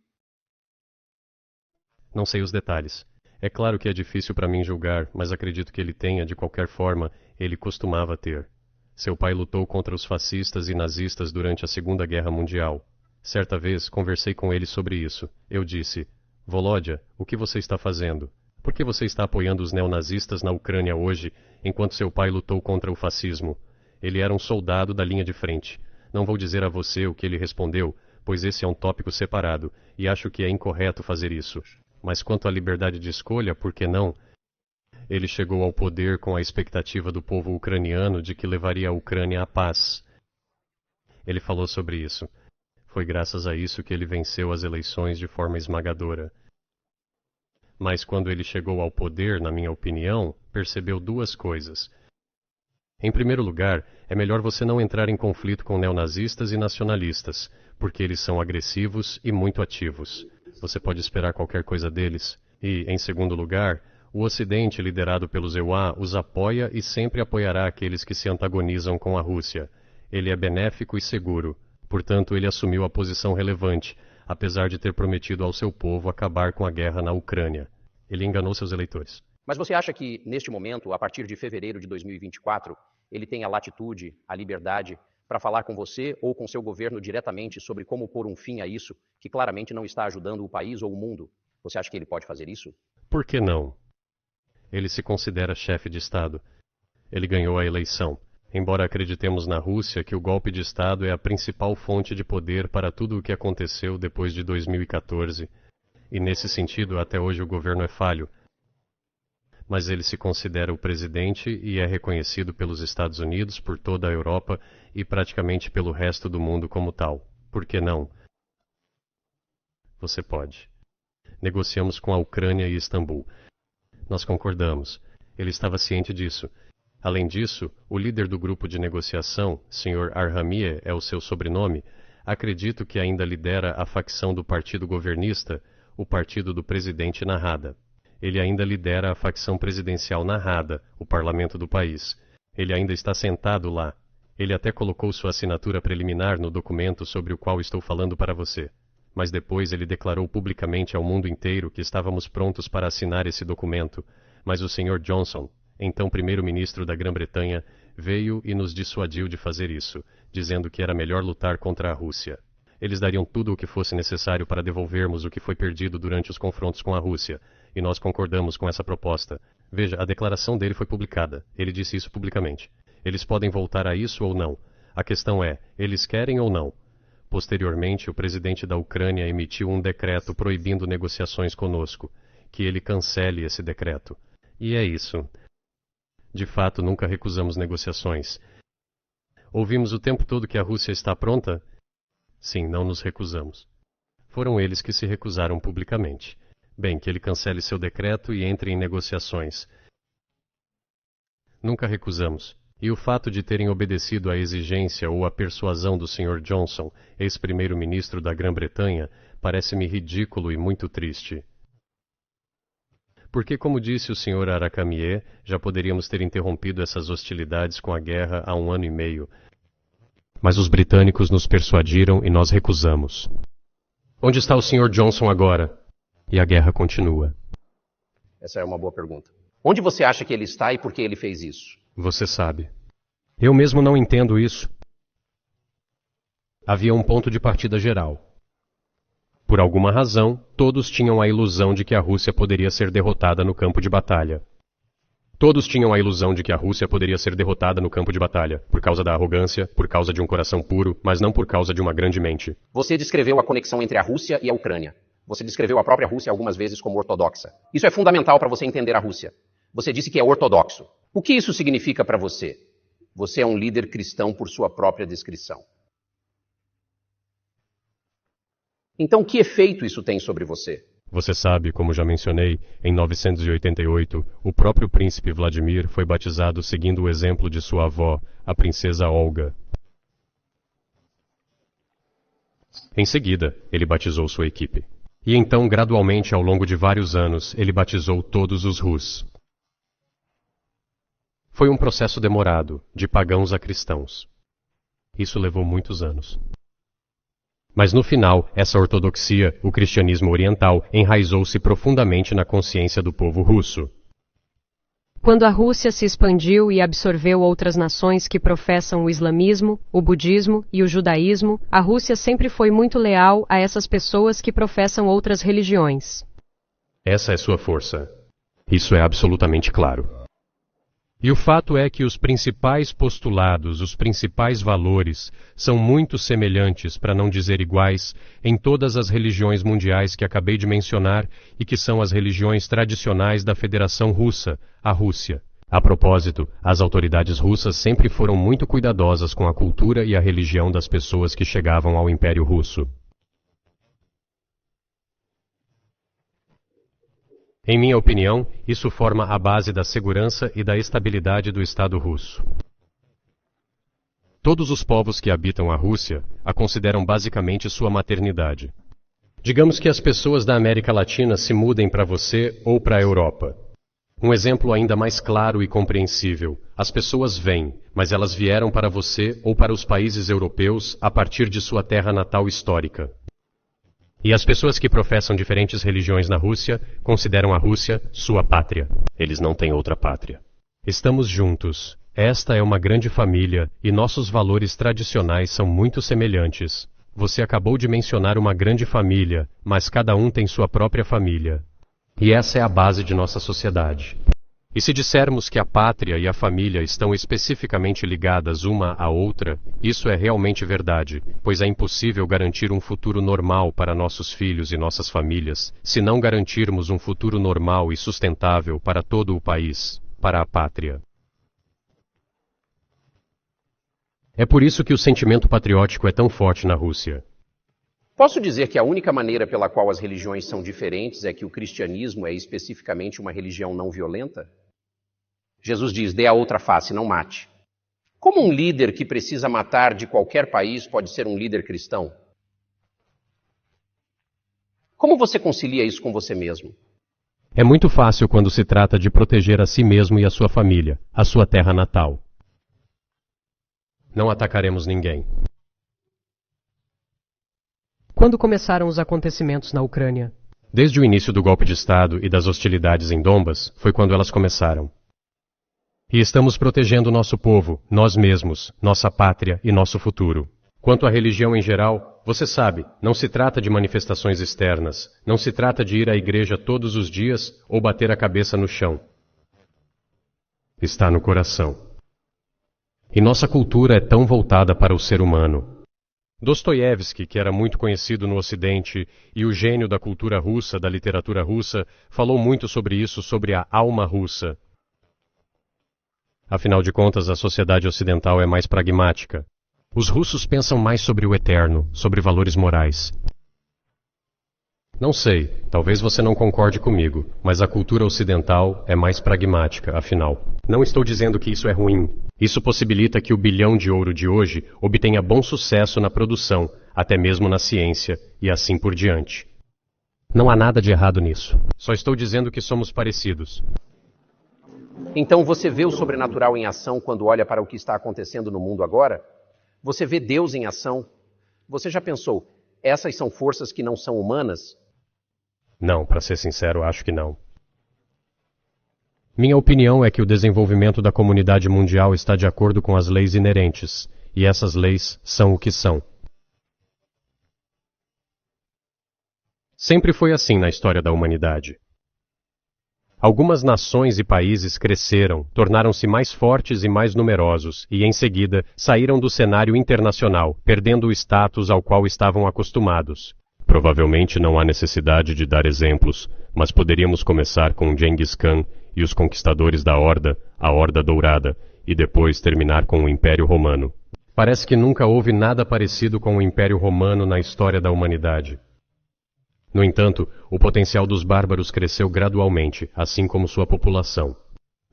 Não sei os detalhes. É claro que é difícil para mim julgar, mas acredito que ele tenha, de qualquer forma, ele costumava ter. Seu pai lutou contra os fascistas e nazistas durante a Segunda Guerra Mundial. Certa vez, conversei com ele sobre isso. Eu disse, Volodya, o que você está fazendo? Por que você está apoiando os neonazistas na Ucrânia hoje, enquanto seu pai lutou contra o fascismo? Ele era um soldado da linha de frente. Não vou dizer a você o que ele respondeu, pois esse é um tópico separado, e acho que é incorreto fazer isso. Mas quanto à liberdade de escolha, por que não? Ele chegou ao poder com a expectativa do povo ucraniano de que levaria a Ucrânia à paz. Ele falou sobre isso. Foi graças a isso que ele venceu as eleições de forma esmagadora. Mas quando ele chegou ao poder, na minha opinião, percebeu duas coisas. Em primeiro lugar, é melhor você não entrar em conflito com neonazistas e nacionalistas, porque eles são agressivos e muito ativos. Você pode esperar qualquer coisa deles. E, em segundo lugar, o Ocidente, liderado pelos EUA, os apoia e sempre apoiará aqueles que se antagonizam com a Rússia. Ele é benéfico e seguro, portanto ele assumiu a posição relevante, apesar de ter prometido ao seu povo acabar com a guerra na Ucrânia. Ele enganou seus eleitores. Mas você acha que, neste momento, a partir de fevereiro de 2024, ele tem a latitude, a liberdade para falar com você ou com seu governo diretamente sobre como pôr um fim a isso, que claramente não está ajudando o país ou o mundo? Você acha que ele pode fazer isso? Por que não? Ele se considera chefe de Estado. Ele ganhou a eleição. Embora acreditemos na Rússia que o golpe de Estado é a principal fonte de poder para tudo o que aconteceu depois de 2014, e nesse sentido até hoje o governo é falho, mas ele se considera o presidente e é reconhecido pelos Estados Unidos, por toda a Europa e praticamente pelo resto do mundo como tal. Por que não? Você pode. Negociamos com a Ucrânia e Istambul. Nós concordamos. Ele estava ciente disso. Além disso, o líder do grupo de negociação, Sr. Arhamie é o seu sobrenome, acredito que ainda lidera a facção do partido governista, o partido do presidente Narrada. Ele ainda lidera a facção presidencial Narrada, o parlamento do país. Ele ainda está sentado lá. Ele até colocou sua assinatura preliminar no documento sobre o qual estou falando para você. Mas depois ele declarou publicamente ao mundo inteiro que estávamos prontos para assinar esse documento. Mas o Sr. Johnson, então primeiro-ministro da Grã-Bretanha, veio e nos dissuadiu de fazer isso, dizendo que era melhor lutar contra a Rússia. Eles dariam tudo o que fosse necessário para devolvermos o que foi perdido durante os confrontos com a Rússia, e nós concordamos com essa proposta. Veja, a declaração dele foi publicada. Ele disse isso publicamente. Eles podem voltar a isso ou não. A questão é, eles querem ou não? Posteriormente, o presidente da Ucrânia emitiu um decreto proibindo negociações conosco. Que ele cancele esse decreto. E é isso. De fato, nunca recusamos negociações. Ouvimos o tempo todo que a Rússia está pronta? Sim, não nos recusamos. Foram eles que se recusaram publicamente. Bem, que ele cancele seu decreto e entre em negociações. Nunca recusamos. E o fato de terem obedecido à exigência ou à persuasão do Sr. Johnson, ex-primeiro-ministro da Grã-Bretanha, parece-me ridículo e muito triste. Porque, como disse o Sr. Arhamie, já poderíamos ter interrompido essas hostilidades com a guerra há 1 ano e meio. Mas os britânicos nos persuadiram e nós recusamos. Onde está o Sr. Johnson agora? E a guerra continua. Essa é uma boa pergunta. Onde você acha que ele está e por que ele fez isso? Você sabe. Eu mesmo não entendo isso. Havia um ponto de partida geral. Por alguma razão, todos tinham a ilusão de que a Rússia poderia ser derrotada no campo de batalha. Todos tinham a ilusão de que a Rússia poderia ser derrotada no campo de batalha, por causa da arrogância, por causa de um coração puro, mas não por causa de uma grande mente. Você descreveu a conexão entre a Rússia e a Ucrânia. Você descreveu a própria Rússia algumas vezes como ortodoxa. Isso é fundamental para você entender a Rússia. Você disse que é ortodoxo. O que isso significa para você? Você é um líder cristão por sua própria descrição. Então, que efeito isso tem sobre você? Você sabe, como já mencionei, em 988, o próprio príncipe Vladimir foi batizado seguindo o exemplo de sua avó, a princesa Olga. Em seguida, ele batizou sua equipe. E então, gradualmente, ao longo de vários anos, ele batizou todos os Rus. Foi um processo demorado, de pagãos a cristãos. Isso levou muitos anos. Mas no final, essa ortodoxia, o cristianismo oriental, enraizou-se profundamente na consciência do povo russo. Quando a Rússia se expandiu e absorveu outras nações que professam o islamismo, o budismo e o judaísmo, a Rússia sempre foi muito leal a essas pessoas que professam outras religiões. Essa é sua força. Isso é absolutamente claro. E o fato é que os principais postulados, os principais valores, são muito semelhantes, para não dizer iguais, em todas as religiões mundiais que acabei de mencionar e que são as religiões tradicionais da Federação Russa, a Rússia. A propósito, as autoridades russas sempre foram muito cuidadosas com a cultura e a religião das pessoas que chegavam ao Império Russo. Em minha opinião, isso forma a base da segurança e da estabilidade do Estado russo. Todos os povos que habitam a Rússia a consideram basicamente sua maternidade. Digamos que as pessoas da América Latina se mudem para você ou para a Europa. Um exemplo ainda mais claro e compreensível. As pessoas vêm, mas elas vieram para você ou para os países europeus a partir de sua terra natal histórica. E as pessoas que professam diferentes religiões na Rússia consideram a Rússia sua pátria. Eles não têm outra pátria. Estamos juntos. Esta é uma grande família e nossos valores tradicionais são muito semelhantes. Você acabou de mencionar uma grande família, mas cada um tem sua própria família. E essa é a base de nossa sociedade. E se dissermos que a pátria e a família estão especificamente ligadas uma à outra, isso é realmente verdade, pois é impossível garantir um futuro normal para nossos filhos e nossas famílias, se não garantirmos um futuro normal e sustentável para todo o país, para a pátria. É por isso que o sentimento patriótico é tão forte na Rússia. Posso dizer que a única maneira pela qual as religiões são diferentes é que o cristianismo é especificamente uma religião não violenta? Jesus diz, dê a outra face, não mate. Como um líder que precisa matar de qualquer país pode ser um líder cristão? Como você concilia isso com você mesmo? É muito fácil quando se trata de proteger a si mesmo e a sua família, a sua terra natal. Não atacaremos ninguém. Quando começaram os acontecimentos na Ucrânia? Desde o início do golpe de Estado e das hostilidades em Donbas, foi quando elas começaram. E estamos protegendo nosso povo, nós mesmos, nossa pátria e nosso futuro. Quanto à religião em geral, você sabe, não se trata de manifestações externas, não se trata de ir à igreja todos os dias ou bater a cabeça no chão. Está no coração. E nossa cultura é tão voltada para o ser humano. Dostoiévski, que era muito conhecido no Ocidente e o gênio da cultura russa, da literatura russa, falou muito sobre isso, sobre a alma russa. Afinal de contas, a sociedade ocidental é mais pragmática. Os russos pensam mais sobre o eterno, sobre valores morais. Não sei, talvez você não concorde comigo, mas a cultura ocidental é mais pragmática, afinal. Não estou dizendo que isso é ruim. Isso possibilita que o bilhão de ouro de hoje obtenha bom sucesso na produção, até mesmo na ciência, e assim por diante. Não há nada de errado nisso. Só estou dizendo que somos parecidos. Então você vê o sobrenatural em ação quando olha para o que está acontecendo no mundo agora? Você vê Deus em ação? Você já pensou, essas são forças que não são humanas? Não, para ser sincero, acho que não. Minha opinião é que o desenvolvimento da comunidade mundial está de acordo com as leis inerentes, e essas leis são o que são. Sempre foi assim na história da humanidade. Algumas nações e países cresceram, tornaram-se mais fortes e mais numerosos, e em seguida saíram do cenário internacional, perdendo o status ao qual estavam acostumados. Provavelmente não há necessidade de dar exemplos, mas poderíamos começar com Genghis Khan e os conquistadores da Horda, a Horda Dourada, e depois terminar com o Império Romano. Parece que nunca houve nada parecido com o Império Romano na história da humanidade. No entanto, o potencial dos bárbaros cresceu gradualmente, assim como sua população.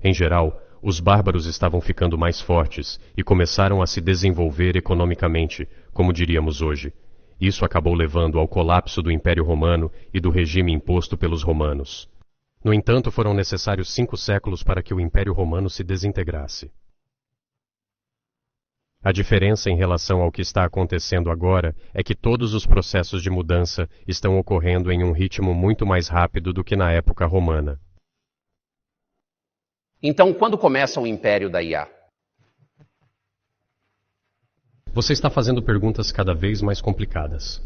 Em geral, os bárbaros estavam ficando mais fortes e começaram a se desenvolver economicamente, como diríamos hoje. Isso acabou levando ao colapso do Império Romano e do regime imposto pelos romanos. No entanto, foram necessários 5 séculos para que o Império Romano se desintegrasse. A diferença em relação ao que está acontecendo agora é que todos os processos de mudança estão ocorrendo em um ritmo muito mais rápido do que na época romana. Então, quando começa o Império da IA? Você está fazendo perguntas cada vez mais complicadas.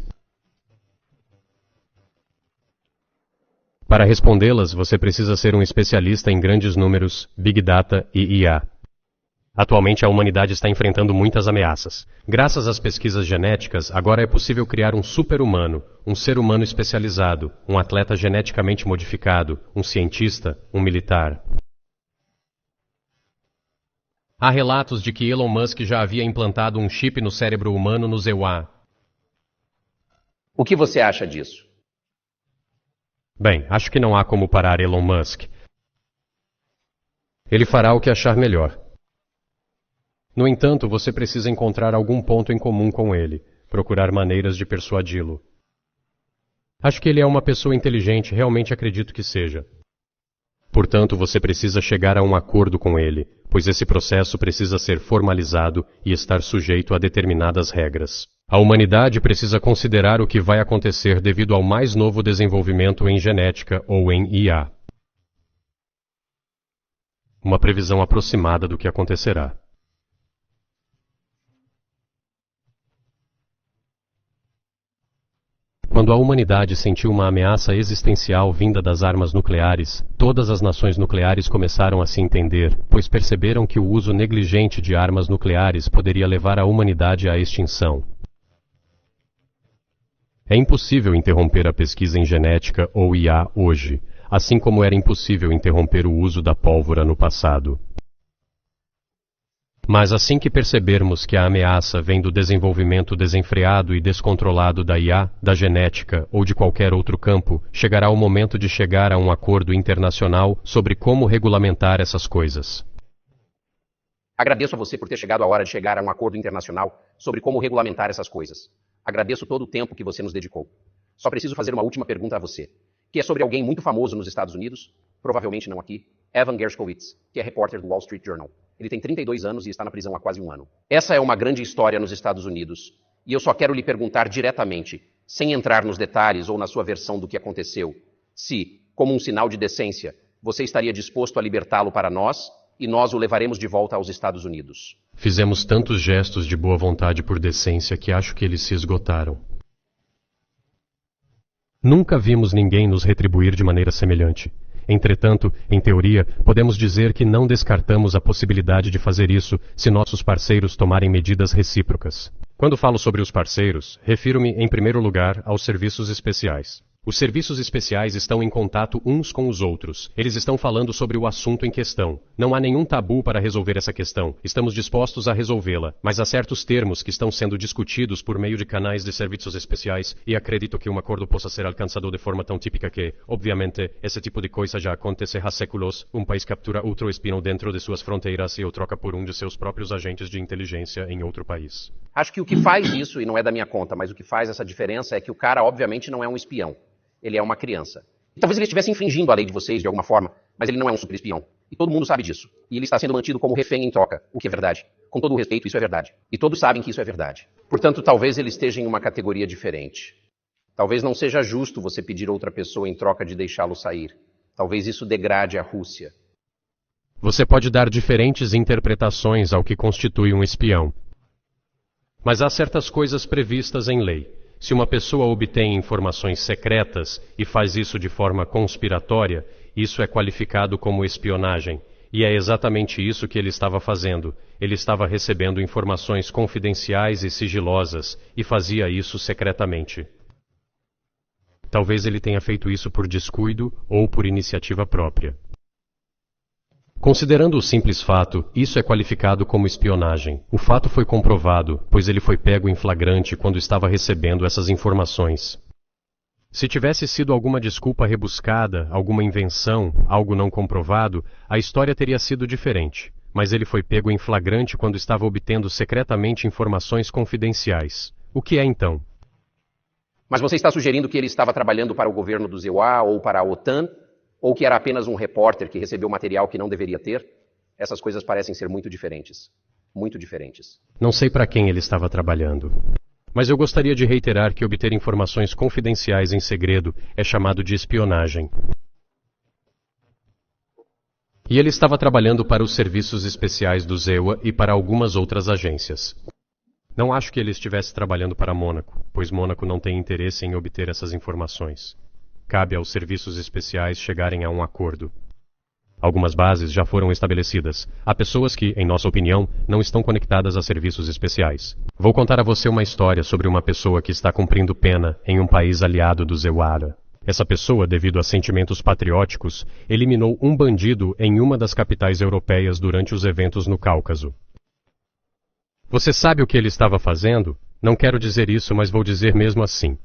Para respondê-las, você precisa ser um especialista em grandes números, Big Data e IA. Atualmente, a humanidade está enfrentando muitas ameaças. Graças às pesquisas genéticas, agora é possível criar um super-humano, um ser humano especializado, um atleta geneticamente modificado, um cientista, um militar. Há relatos de que Elon Musk já havia implantado um chip no cérebro humano no Zewa. O que você acha disso? Bem, acho que não há como parar Elon Musk. Ele fará o que achar melhor. No entanto, você precisa encontrar algum ponto em comum com ele, procurar maneiras de persuadi-lo. Acho que ele é uma pessoa inteligente, realmente acredito que seja. Portanto, você precisa chegar a um acordo com ele, pois esse processo precisa ser formalizado e estar sujeito a determinadas regras. A humanidade precisa considerar o que vai acontecer devido ao mais novo desenvolvimento em genética ou em IA. Uma previsão aproximada do que acontecerá. Quando a humanidade sentiu uma ameaça existencial vinda das armas nucleares, todas as nações nucleares começaram a se entender, pois perceberam que o uso negligente de armas nucleares poderia levar a humanidade à extinção. É impossível interromper a pesquisa em genética ou IA hoje, assim como era impossível interromper o uso da pólvora no passado. Mas assim que percebermos que a ameaça vem do desenvolvimento desenfreado e descontrolado da IA, da genética ou de qualquer outro campo, chegará o momento de chegar a um acordo internacional sobre como regulamentar essas coisas. Agradeço a você por ter chegado a hora de chegar a um acordo internacional sobre como regulamentar essas coisas. Agradeço todo o tempo que você nos dedicou. Só preciso fazer uma última pergunta a você, que é sobre alguém muito famoso nos Estados Unidos, provavelmente não aqui, Evan Gershkovich, que é repórter do Wall Street Journal. Ele tem 32 anos e está na prisão há quase um ano. Essa é uma grande história nos Estados Unidos, e eu só quero lhe perguntar diretamente, sem entrar nos detalhes ou na sua versão do que aconteceu, se, como um sinal de decência, você estaria disposto a libertá-lo para nós, e nós o levaremos de volta aos Estados Unidos. Fizemos tantos gestos de boa vontade por decência que acho que eles se esgotaram. Nunca vimos ninguém nos retribuir de maneira semelhante. Entretanto, em teoria, podemos dizer que não descartamos a possibilidade de fazer isso se nossos parceiros tomarem medidas recíprocas. Quando falo sobre os parceiros, refiro-me, em primeiro lugar, aos serviços especiais. Os serviços especiais estão em contato uns com os outros. Eles estão falando sobre o assunto em questão. Não há nenhum tabu para resolver essa questão. Estamos dispostos a resolvê-la, mas há certos termos que estão sendo discutidos por meio de canais de serviços especiais e acredito que um acordo possa ser alcançado de forma tão típica que, obviamente, esse tipo de coisa já acontece há séculos. Um país captura outro espino dentro de suas fronteiras e o troca por um de seus próprios agentes de inteligência em outro país. Acho que o que faz isso, e não é da minha conta, mas o que faz essa diferença é que o cara, obviamente, não é um espião. Ele é uma criança. Talvez ele estivesse infringindo a lei de vocês de alguma forma, mas ele não é um super espião. E todo mundo sabe disso. E ele está sendo mantido como refém em troca, o que é verdade. Com todo o respeito, isso é verdade. E todos sabem que isso é verdade. Portanto, talvez ele esteja em uma categoria diferente. Talvez não seja justo você pedir outra pessoa em troca de deixá-lo sair. Talvez isso degrade a Rússia. Você pode dar diferentes interpretações ao que constitui um espião. Mas há certas coisas previstas em lei. Se uma pessoa obtém informações secretas e faz isso de forma conspiratória, isso é qualificado como espionagem. E é exatamente isso que ele estava fazendo. Ele estava recebendo informações confidenciais e sigilosas e fazia isso secretamente. Talvez ele tenha feito isso por descuido ou por iniciativa própria. Considerando o simples fato, isso é qualificado como espionagem. O fato foi comprovado, pois ele foi pego em flagrante quando estava recebendo essas informações. Se tivesse sido alguma desculpa rebuscada, alguma invenção, algo não comprovado, a história teria sido diferente. Mas ele foi pego em flagrante quando estava obtendo secretamente informações confidenciais. O que é então? Mas você está sugerindo que ele estava trabalhando para o governo do ZEUA ou para a OTAN? Ou que era apenas um repórter que recebeu material que não deveria ter? Essas coisas parecem ser muito diferentes. Muito diferentes. Não sei para quem ele estava trabalhando. Mas eu gostaria de reiterar que obter informações confidenciais em segredo é chamado de espionagem. E ele estava trabalhando para os serviços especiais do ZEUA e para algumas outras agências. Não acho que ele estivesse trabalhando para Mônaco, pois Mônaco não tem interesse em obter essas informações. Cabe aos serviços especiais chegarem a um acordo. Algumas bases já foram estabelecidas. Há pessoas que, em nossa opinião, não estão conectadas a serviços especiais. Vou contar a você uma história sobre uma pessoa que está cumprindo pena em um país aliado do ZEUA. Essa pessoa, devido a sentimentos patrióticos, eliminou um bandido em uma das capitais europeias durante os eventos no Cáucaso. Você sabe o que ele estava fazendo? Não quero dizer isso, mas vou dizer mesmo assim.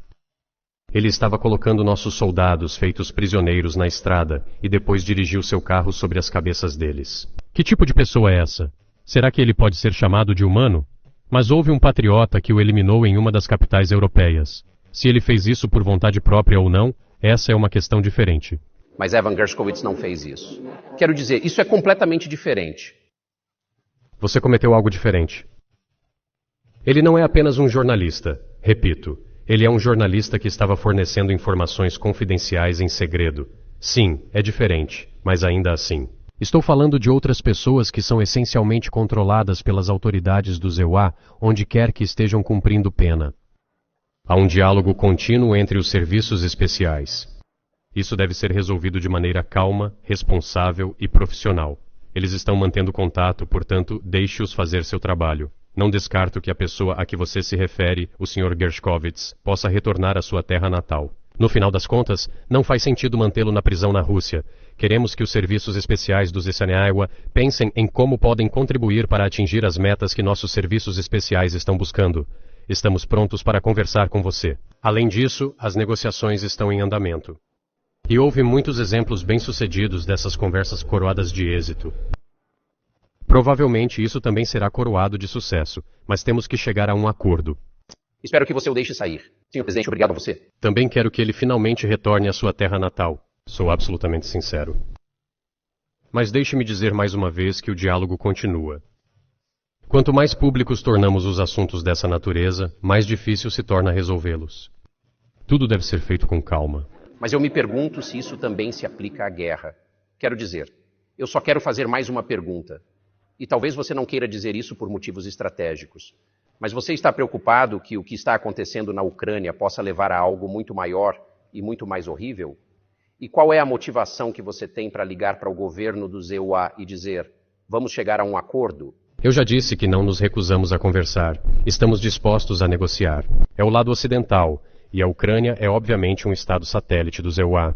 Ele estava colocando nossos soldados feitos prisioneiros na estrada e depois dirigiu seu carro sobre as cabeças deles. Que tipo de pessoa é essa? Será que ele pode ser chamado de humano? Mas houve um patriota que o eliminou em uma das capitais europeias. Se ele fez isso por vontade própria ou não, essa é uma questão diferente. Mas Evan Gershkovich não fez isso. Quero dizer, isso é completamente diferente. Você cometeu algo diferente. Ele não é apenas um jornalista. Repito, ele é um jornalista que estava fornecendo informações confidenciais em segredo. Sim, é diferente, mas ainda assim. Estou falando de outras pessoas que são essencialmente controladas pelas autoridades do ZEUA, onde quer que estejam cumprindo pena. Há um diálogo contínuo entre os serviços especiais. Isso deve ser resolvido de maneira calma, responsável e profissional. Eles estão mantendo contato, portanto, deixe-os fazer seu trabalho. Não descarto que a pessoa a que você se refere, o Sr. Gershkovich, possa retornar à sua terra natal. No final das contas, não faz sentido mantê-lo na prisão na Rússia. Queremos que os serviços especiais do Zesaniaiwa pensem em como podem contribuir para atingir as metas que nossos serviços especiais estão buscando. Estamos prontos para conversar com você. Além disso, as negociações estão em andamento. E houve muitos exemplos bem-sucedidos dessas conversas coroadas de êxito. Provavelmente isso também será coroado de sucesso, mas temos que chegar a um acordo. Espero que você o deixe sair. Senhor presidente, obrigado a você. Também quero que ele finalmente retorne à sua terra natal. Sou absolutamente sincero. Mas deixe-me dizer mais uma vez que o diálogo continua. Quanto mais públicos tornamos os assuntos dessa natureza, mais difícil se torna resolvê-los. Tudo deve ser feito com calma. Mas eu me pergunto se isso também se aplica à guerra. Quero dizer, eu só quero fazer mais uma pergunta. E talvez você não queira dizer isso por motivos estratégicos. Mas você está preocupado que o que está acontecendo na Ucrânia possa levar a algo muito maior e muito mais horrível? E qual é a motivação que você tem para ligar para o governo do ZEUA e dizer, vamos chegar a um acordo? Eu já disse que não nos recusamos a conversar. Estamos dispostos a negociar. É o lado ocidental, e a Ucrânia é obviamente um estado satélite do ZEUA.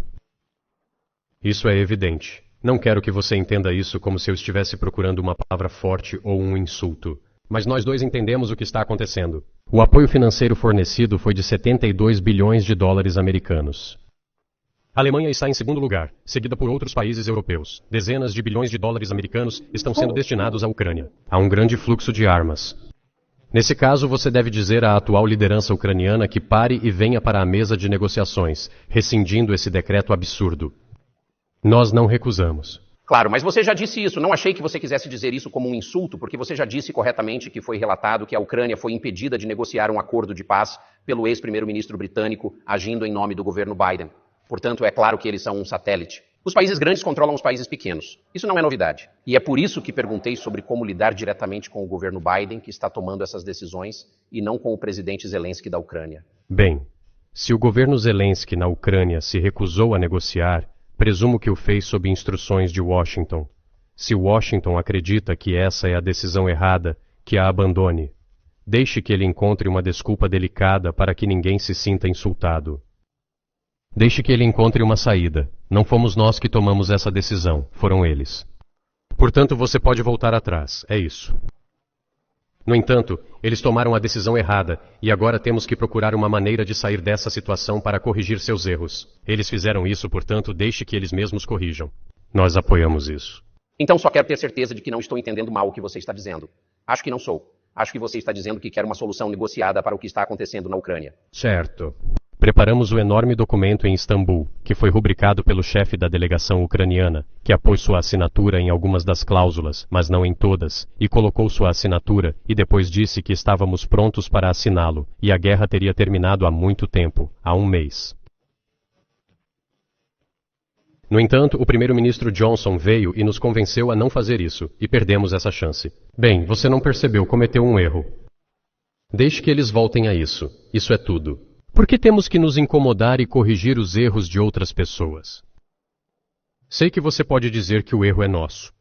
Isso é evidente. Não quero que você entenda isso como se eu estivesse procurando uma palavra forte ou um insulto. Mas nós dois entendemos o que está acontecendo. O apoio financeiro fornecido foi de 72 bilhões de dólares americanos. A Alemanha está em segundo lugar, seguida por outros países europeus. Dezenas de bilhões de dólares americanos estão sendo destinados à Ucrânia. Há um grande fluxo de armas. Nesse caso, você deve dizer à atual liderança ucraniana que pare e venha para a mesa de negociações, rescindindo esse decreto absurdo. Nós não recusamos. Claro, mas você já disse isso. Não achei que você quisesse dizer isso como um insulto, porque você já disse corretamente que foi relatado que a Ucrânia foi impedida de negociar um acordo de paz pelo ex-primeiro-ministro britânico agindo em nome do governo Biden. Portanto, é claro que eles são um satélite. Os países grandes controlam os países pequenos. Isso não é novidade. E é por isso que perguntei sobre como lidar diretamente com o governo Biden, que está tomando essas decisões, e não com o presidente Zelensky da Ucrânia. Bem, se o governo Zelensky na Ucrânia se recusou a negociar, presumo que o fez sob instruções de Washington. Se Washington acredita que essa é a decisão errada, que a abandone. Deixe que ele encontre uma desculpa delicada para que ninguém se sinta insultado. Deixe que ele encontre uma saída. Não fomos nós que tomamos essa decisão, foram eles. Portanto, você pode voltar atrás, é isso. No entanto, eles tomaram a decisão errada e agora temos que procurar uma maneira de sair dessa situação para corrigir seus erros. Eles fizeram isso, portanto, deixe que eles mesmos corrijam. Nós apoiamos isso. Então só quero ter certeza de que não estou entendendo mal o que você está dizendo. Acho que não sou. Acho que você está dizendo que quer uma solução negociada para o que está acontecendo na Ucrânia. Certo. Preparamos o enorme documento em Istambul, que foi rubricado pelo chefe da delegação ucraniana, que apôs sua assinatura em algumas das cláusulas, mas não em todas, e colocou sua assinatura, e depois disse que estávamos prontos para assiná-lo, e a guerra teria terminado há muito tempo, há um mês. No entanto, o primeiro-ministro Johnson veio e nos convenceu a não fazer isso, e perdemos essa chance. Bem, você não percebeu, cometeu um erro. Deixe que eles voltem a isso. Isso é tudo. Por que temos que nos incomodar e corrigir os erros de outras pessoas? Sei que você pode dizer que o erro é nosso.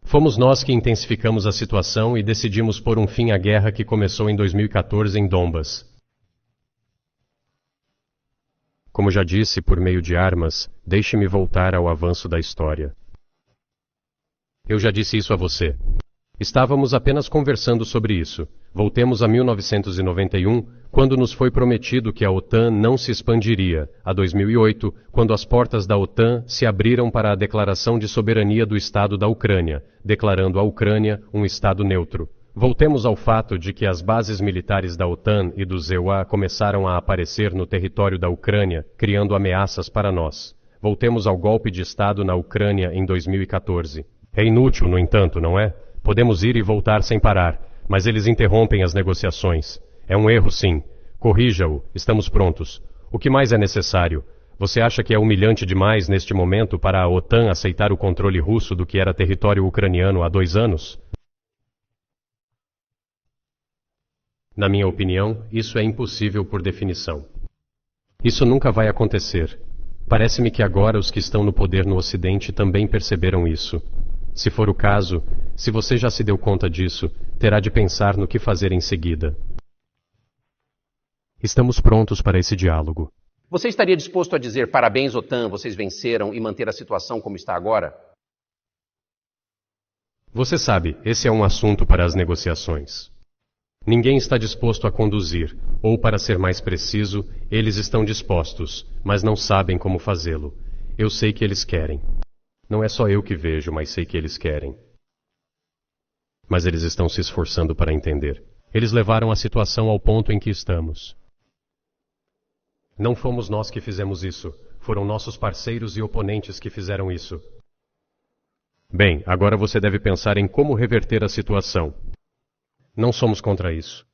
Fomos nós que intensificamos a situação e decidimos pôr um fim à guerra que começou em 2014 em Donbas. Como já disse, por meio de armas, deixe-me voltar ao avanço da história. Eu já disse isso a você. Estávamos apenas conversando sobre isso. Voltemos a 1991, quando nos foi prometido que a OTAN não se expandiria, a 2008, quando as portas da OTAN se abriram para a declaração de soberania do Estado da Ucrânia, declarando a Ucrânia um Estado neutro. Voltemos ao fato de que as bases militares da OTAN e do ZEUA começaram a aparecer no território da Ucrânia, criando ameaças para nós. Voltemos ao golpe de Estado na Ucrânia em 2014. É inútil, no entanto, não é? Podemos ir e voltar sem parar, mas eles interrompem as negociações. É um erro, sim. Corrija-o. Estamos prontos. O que mais é necessário? Você acha que é humilhante demais neste momento para a OTAN aceitar o controle russo do que era território ucraniano há 2 anos? Na minha opinião, isso é impossível por definição. Isso nunca vai acontecer. Parece-me que agora os que estão no poder no Ocidente também perceberam isso. Se for o caso, se você já se deu conta disso, terá de pensar no que fazer em seguida. Estamos prontos para esse diálogo. Você estaria disposto a dizer parabéns, OTAN, vocês venceram e manter a situação como está agora? Você sabe, esse é um assunto para as negociações. Ninguém está disposto a conduzir, ou para ser mais preciso, eles estão dispostos, mas não sabem como fazê-lo. Eu sei que eles querem. Não é só eu que vejo, mas sei que eles querem. Mas eles estão se esforçando para entender. Eles levaram a situação ao ponto em que estamos. Não fomos nós que fizemos isso. Foram nossos parceiros e oponentes que fizeram isso. Bem, agora você deve pensar em como reverter a situação. Não somos contra isso.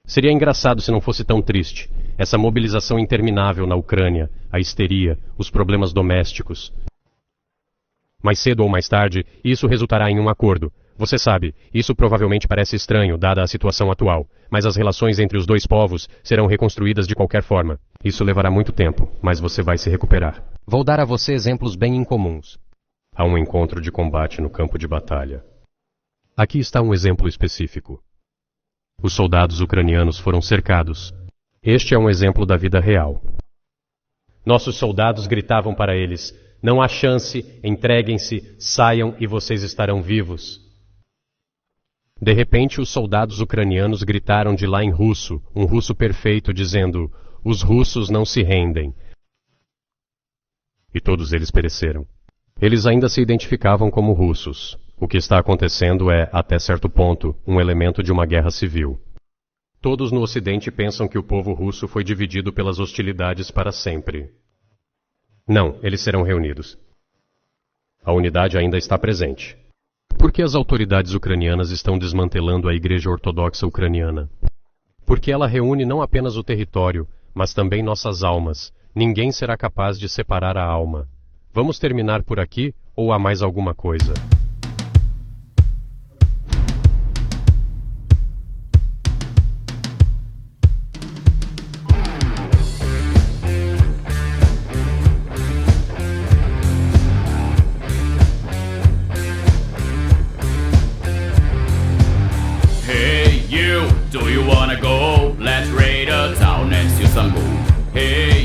Seria engraçado se não fosse tão triste. Essa mobilização interminável na Ucrânia, a histeria, os problemas domésticos. Mais cedo ou mais tarde, isso resultará em um acordo. Você sabe, isso provavelmente parece estranho, dada a situação atual, mas as relações entre os dois povos serão reconstruídas de qualquer forma. Isso levará muito tempo, mas você vai se recuperar. Vou dar a você exemplos bem incomuns. Há um encontro de combate no campo de batalha. Aqui está um exemplo específico. Os soldados ucranianos foram cercados. Este é um exemplo da vida real. Nossos soldados gritavam para eles: não há chance, entreguem-se, saiam e vocês estarão vivos. De repente, os soldados ucranianos gritaram de lá em russo, um russo perfeito, dizendo: os russos não se rendem. E todos eles pereceram. Eles ainda se identificavam como russos. O que está acontecendo é, até certo ponto, um elemento de uma guerra civil. Todos no Ocidente pensam que o povo russo foi dividido pelas hostilidades para sempre. Não, eles serão reunidos. A unidade ainda está presente. Por que as autoridades ucranianas estão desmantelando a Igreja Ortodoxa Ucraniana? Porque ela reúne não apenas o território, mas também nossas almas. Ninguém será capaz de separar a alma. Vamos terminar por aqui ou há mais alguma coisa? Do you wanna go? Let's raid a town and steal some gold. Hey.